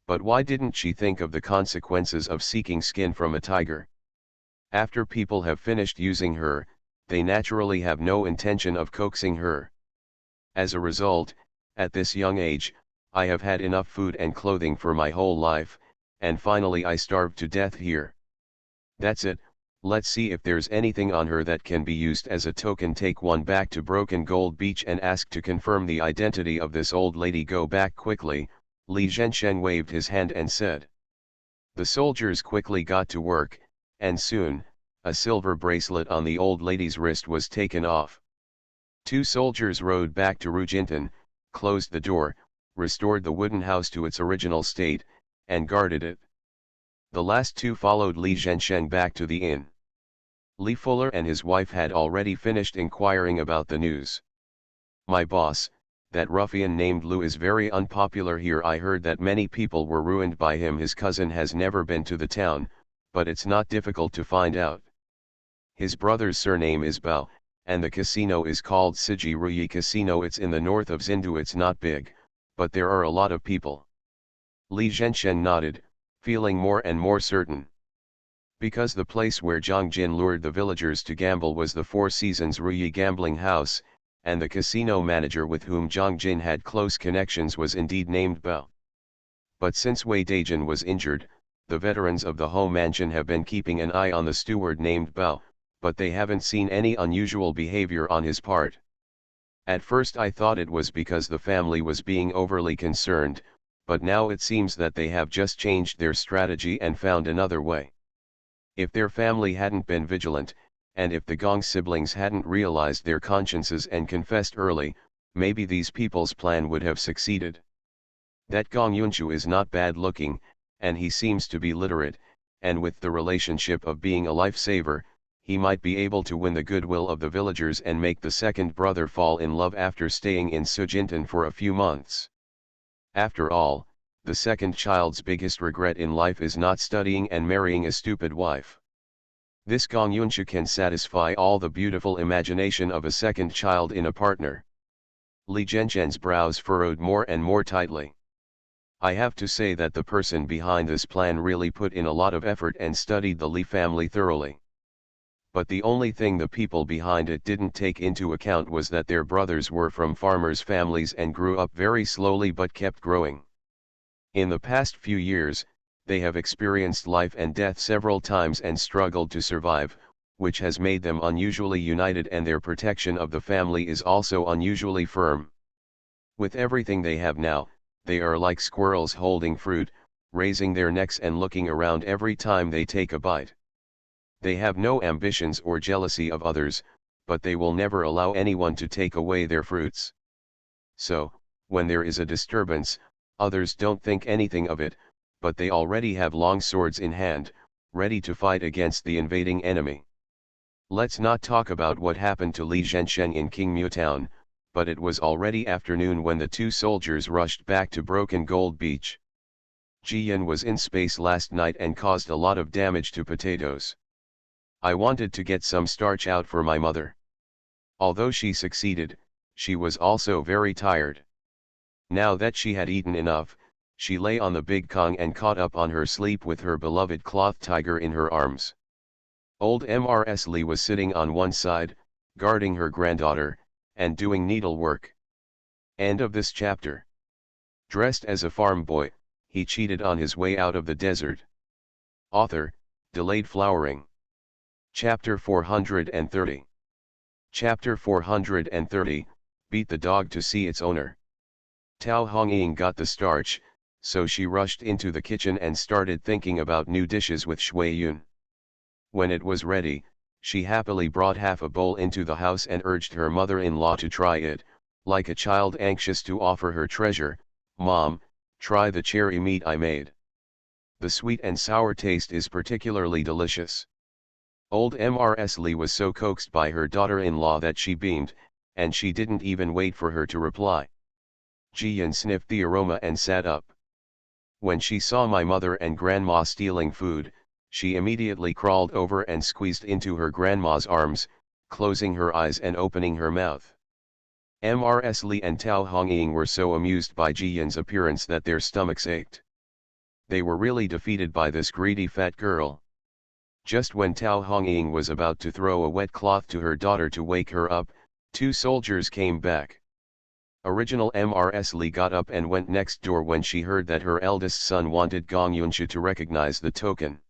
But why didn't she think of the consequences of seeking skin from a tiger? After people have finished using her, they naturally have no intention of coaxing her. As a result, at this young age, I have had enough food and clothing for my whole life, and finally I starved to death here. That's it, let's see if there's anything on her that can be used as a token. Take one back to Broken Gold Beach and ask to confirm the identity of this old lady. Go back quickly, Li Zhensheng waved his hand and said. The soldiers quickly got to work, and soon, a silver bracelet on the old lady's wrist was taken off. 2 soldiers rode back to Rujintan, closed the door, restored the wooden house to its original state, and guarded it. The last 2 followed Li Zhensheng back to the inn. Li Fuller and his wife had already finished inquiring about the news. My boss, that ruffian named Lu, is very unpopular here. I heard that many people were ruined by him. His cousin has never been to the town, but it's not difficult to find out. His brother's surname is Bao, and the casino is called Siji Ruyi Casino. It's in the north of Zindu. It's not big, but there are a lot of people. Li Zhensheng nodded, feeling more and more certain. Because the place where Zhang Jin lured the villagers to gamble was the Four Seasons Ruyi gambling house, and the casino manager with whom Zhang Jin had close connections was indeed named Bao. But since Wei Dajin was injured, the veterans of the home mansion have been keeping an eye on the steward named Bao, but they haven't seen any unusual behavior on his part. At first I thought it was because the family was being overly concerned, but now it seems that they have just changed their strategy and found another way. If their family hadn't been vigilant, and if the Gong siblings hadn't realized their consciences and confessed early, maybe these people's plan would have succeeded. That Gong Yunchu is not bad looking, and he seems to be literate, and with the relationship of being a lifesaver, he might be able to win the goodwill of the villagers and make the second brother fall in love after staying in Sujintan for a few months. After all, the second child's biggest regret in life is not studying and marrying a stupid wife. This Gong Yunchu can satisfy all the beautiful imagination of a second child in a partner. Li Zhensheng's brows furrowed more and more tightly. I have to say that the person behind this plan really put in a lot of effort and studied the Li family thoroughly. But the only thing the people behind it didn't take into account was that their brothers were from farmers' families and grew up very slowly but kept growing. In the past few years, they have experienced life and death several times and struggled to survive, which has made them unusually united, and their protection of the family is also unusually firm. With everything they have now, they are like squirrels holding fruit, raising their necks and looking around every time they take a bite. They have no ambitions or jealousy of others, but they will never allow anyone to take away their fruits. So, when there is a disturbance, others don't think anything of it, but they already have long swords in hand, ready to fight against the invading enemy. Let's not talk about what happened to Li Zhensheng in Qingmu town, but it was already afternoon when the two soldiers rushed back to Broken Gold Beach. Jiyan was in space last night and caused a lot of damage to potatoes. I wanted to get some starch out for my mother. Although she succeeded, she was also very tired. Now that she had eaten enough, she lay on the big Kong and caught up on her sleep with her beloved cloth tiger in her arms. Old Mrs. Li was sitting on one side, guarding her granddaughter, and doing needlework. End of this chapter. Dressed as a farm boy, he cheated on his way out of the desert. Author, Delayed Flowering. Chapter 430. Chapter 430, Beat the Dog to See Its Owner. Tao Hongying got the starch, so she rushed into the kitchen and started thinking about new dishes with Shui Yun. When it was ready, she happily brought half a bowl into the house and urged her mother-in-law to try it, like a child anxious to offer her treasure. "Mom, try the cherry meat I made. The sweet and sour taste is particularly delicious." Old Mrs. Li was so coaxed by her daughter-in-law that she beamed, and she didn't even wait for her to reply. Jiyan sniffed the aroma and sat up. "When she saw my mother and grandma stealing food, she immediately crawled over and squeezed into her grandma's arms, closing her eyes and opening her mouth." Mrs. Li and Tao Hongying were so amused by Jiyan's appearance that their stomachs ached. They were really defeated by this greedy fat girl. Just when Tao Hongying was about to throw a wet cloth to her daughter to wake her up, two soldiers came back. Original Mrs. Li got up and went next door when she heard that her eldest son wanted Gong Yunshu to recognize the token.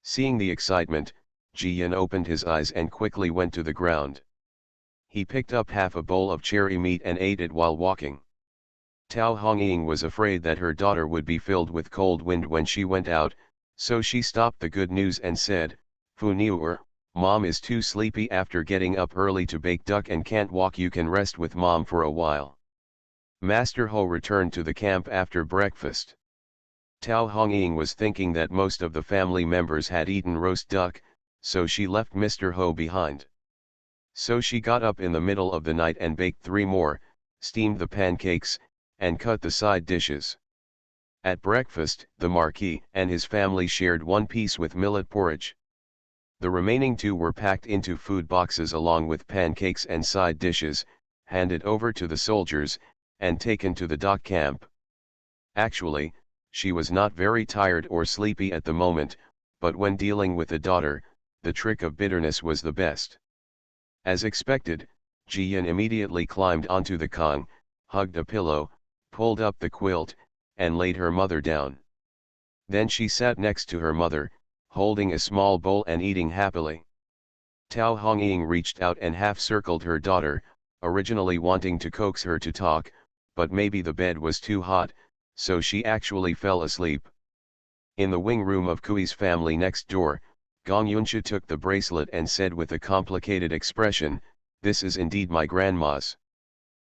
Seeing the excitement, Jiyan opened his eyes and quickly went to the ground. He picked up half a bowl of cherry meat and ate it while walking. Tao Hongying was afraid that her daughter would be filled with cold wind when she went out, so she stopped the good news and said, "Fu Niuer, Mom is too sleepy after getting up early to bake duck and can't walk. You can rest with Mom for a while." Master Ho returned to the camp after breakfast. Tao Hongying was thinking that most of the family members had eaten roast duck, so she left Mr. Ho behind. So she got up in the middle of the night and baked 3 more, steamed the pancakes, and cut the side dishes. At breakfast, the Marquis and his family shared 1 piece with millet porridge. The remaining 2 were packed into food boxes along with pancakes and side dishes, handed over to the soldiers, and taken to the dock camp. Actually, she was not very tired or sleepy at the moment, but when dealing with a daughter, the trick of bitterness was the best. As expected, Jiyan immediately climbed onto the Kong, hugged a pillow, pulled up the quilt, and laid her mother down. Then she sat next to her mother, holding a small bowl and eating happily. Tao Hongying reached out and half-circled her daughter, originally wanting to coax her to talk, but maybe the bed was too hot, so she actually fell asleep. In the wing room of Kui's family next door, Gong Yunsha took the bracelet and said with a complicated expression, "This is indeed my grandma's.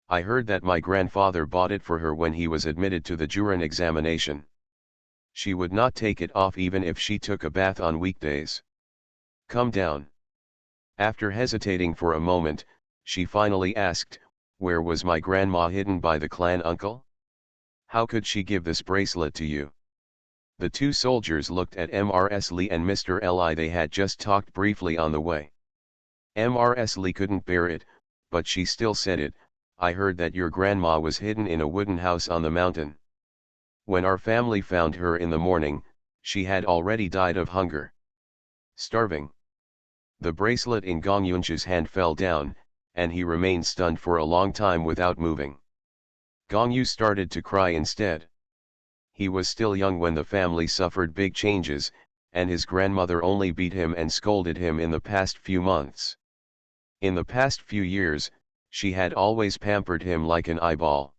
I heard that my grandfather bought it for her when he was admitted to the Juran examination. She would not take it off even if she took a bath on weekdays. Come down." After hesitating for a moment, she finally asked, "Where was my grandma hidden by the clan uncle? How could she give this bracelet to you?" The two soldiers looked at Mrs. Lee and Mr. Li. They had just talked briefly on the way. Mrs. Lee couldn't bear it, but she still said it, "I heard that your grandma was hidden in a wooden house on the mountain. When our family found her in the morning, she had already died of hunger. Starving." The bracelet in Gong Yunsha's hand fell down, and he remained stunned for a long time without moving. Gong Yu started to cry instead. He was still young when the family suffered big changes, and his grandmother only beat him and scolded him in the past few months. In the past few years, she had always pampered him like an eyeball.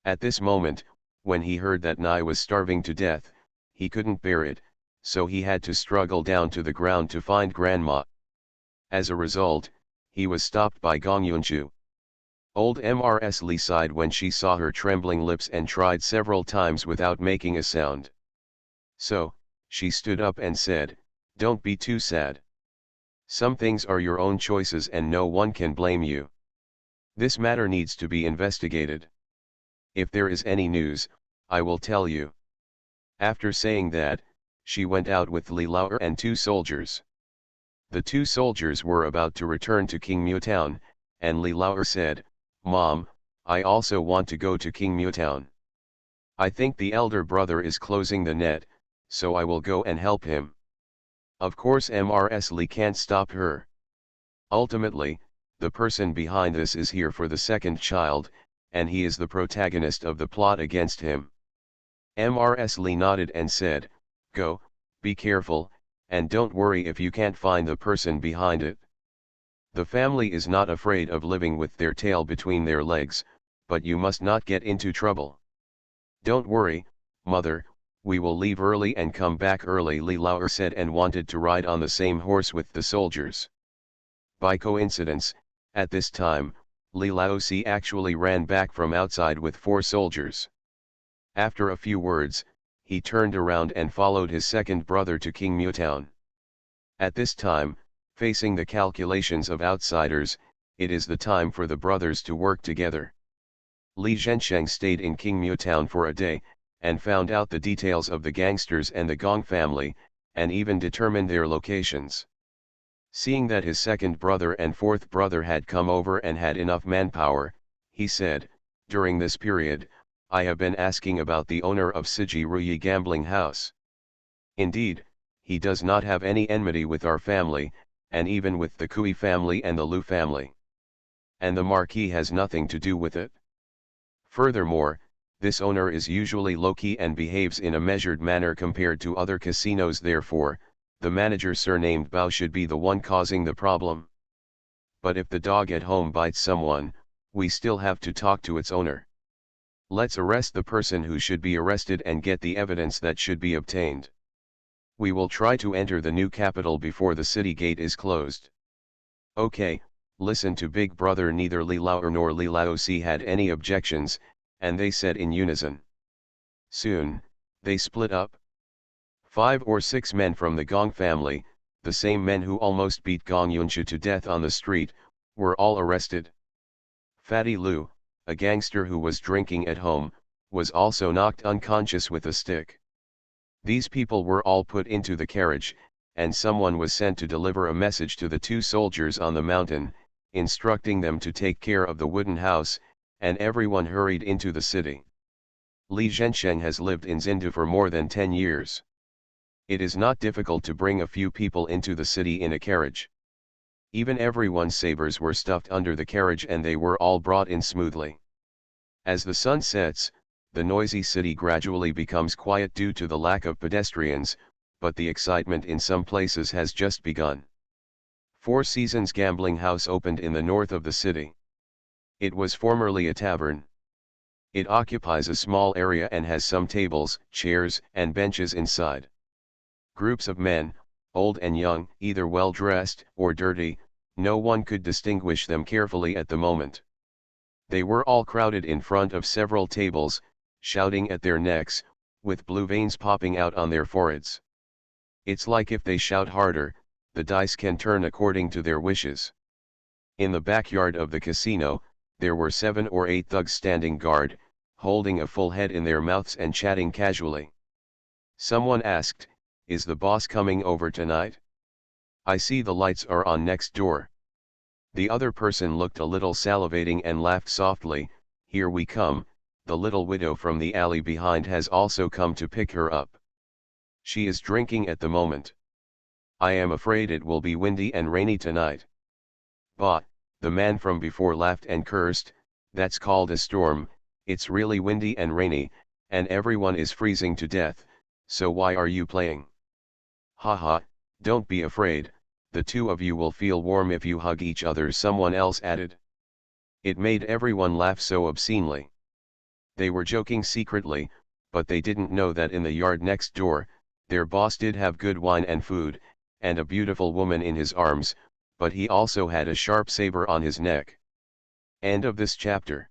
At this moment, when he heard that Nai was starving to death, he couldn't bear it, so he had to struggle down to the ground to find grandma. As a result, he was stopped by Gong Yunshu. Old Mrs. Lee sighed when she saw her trembling lips and tried several times without making a sound. So, she stood up and said, "Don't be too sad. Some things are your own choices and no one can blame you. This matter needs to be investigated. If there is any news, I will tell you." After saying that, she went out with Li Lao and two soldiers. The two soldiers were about to return to Qingmu Town, and Li Lao said, "Mom, I also want to go to Qingmu Town. I think the elder brother is closing the net, so I will go and help him." Of course Mrs. Lee can't stop her. Ultimately, the person behind this is here for the second child, and he is the protagonist of the plot against him. Mrs. Lee nodded and said, "Go, be careful, and don't worry if you can't find the person behind it. The family is not afraid of living with their tail between their legs, but you must not get into trouble." "Don't worry, mother, we will leave early and come back early," Li Lao said, and wanted to ride on the same horse with the soldiers. By coincidence, at this time, Li Lao actually ran back from outside with 4 soldiers. After a few words, he turned around and followed his second brother to Qingmu Town. At this time, facing the calculations of outsiders, it is the time for the brothers to work together. Li Zhensheng stayed in Qingmu Town for a day, and found out the details of the gangsters and the Gong family, and even determined their locations. Seeing that his second brother and fourth brother had come over and had enough manpower, he said, "During this period, I have been asking about the owner of Siji Ruyi gambling house. Indeed, he does not have any enmity with our family, and even with the Kui family and the Lu family. And the Marquis has nothing to do with it. Furthermore, this owner is usually low-key and behaves in a measured manner compared to other casinos. Therefore, the manager surnamed Bao should be the one causing the problem. But if the dog at home bites someone, we still have to talk to its owner. Let's arrest the person who should be arrested and get the evidence that should be obtained. We will try to enter the new capital before the city gate is closed." "Okay, listen to Big Brother." Neither Li Lao nor Li Laozi had any objections, and they said in unison. Soon, they split up. 5 or 6 men from the Gong family, the same men who almost beat Gong Yunsha to death on the street, were all arrested. Fatty Lu, a gangster who was drinking at home, was also knocked unconscious with a stick. These people were all put into the carriage, and someone was sent to deliver a message to the 2 soldiers on the mountain, instructing them to take care of the wooden house, and everyone hurried into the city. Li Zhensheng has lived in Zindu for more than 10 years. It is not difficult to bring a few people into the city in a carriage. Even everyone's sabers were stuffed under the carriage and they were all brought in smoothly. As the sun sets, the noisy city gradually becomes quiet due to the lack of pedestrians, but the excitement in some places has just begun. 4 Seasons gambling house opened in the north of the city. It was formerly a tavern. It occupies a small area and has some tables, chairs, and benches inside. Groups of men, old and young, either well dressed or dirty, no one could distinguish them carefully at the moment. They were all crowded in front of several tables, shouting at their necks, with blue veins popping out on their foreheads. It's like if they shout harder, the dice can turn according to their wishes. In the backyard of the casino, there were 7 or 8 thugs standing guard, holding a full head in their mouths and chatting casually. Someone asked, "Is the boss coming over tonight? I see the lights are on next door." The other person looked a little salivating and laughed softly, "Here we come, the little widow from the alley behind has also come to pick her up. She is drinking at the moment. I am afraid it will be windy and rainy tonight." "Bah," the man from before laughed and cursed, "that's called a storm, it's really windy and rainy, and everyone is freezing to death, so why are you playing?" "Ha ha, don't be afraid, the two of you will feel warm if you hug each other," someone else added. It made everyone laugh so obscenely. They were joking secretly, but they didn't know that in the yard next door, their boss did have good wine and food, and a beautiful woman in his arms, but he also had a sharp saber on his neck. End of this chapter.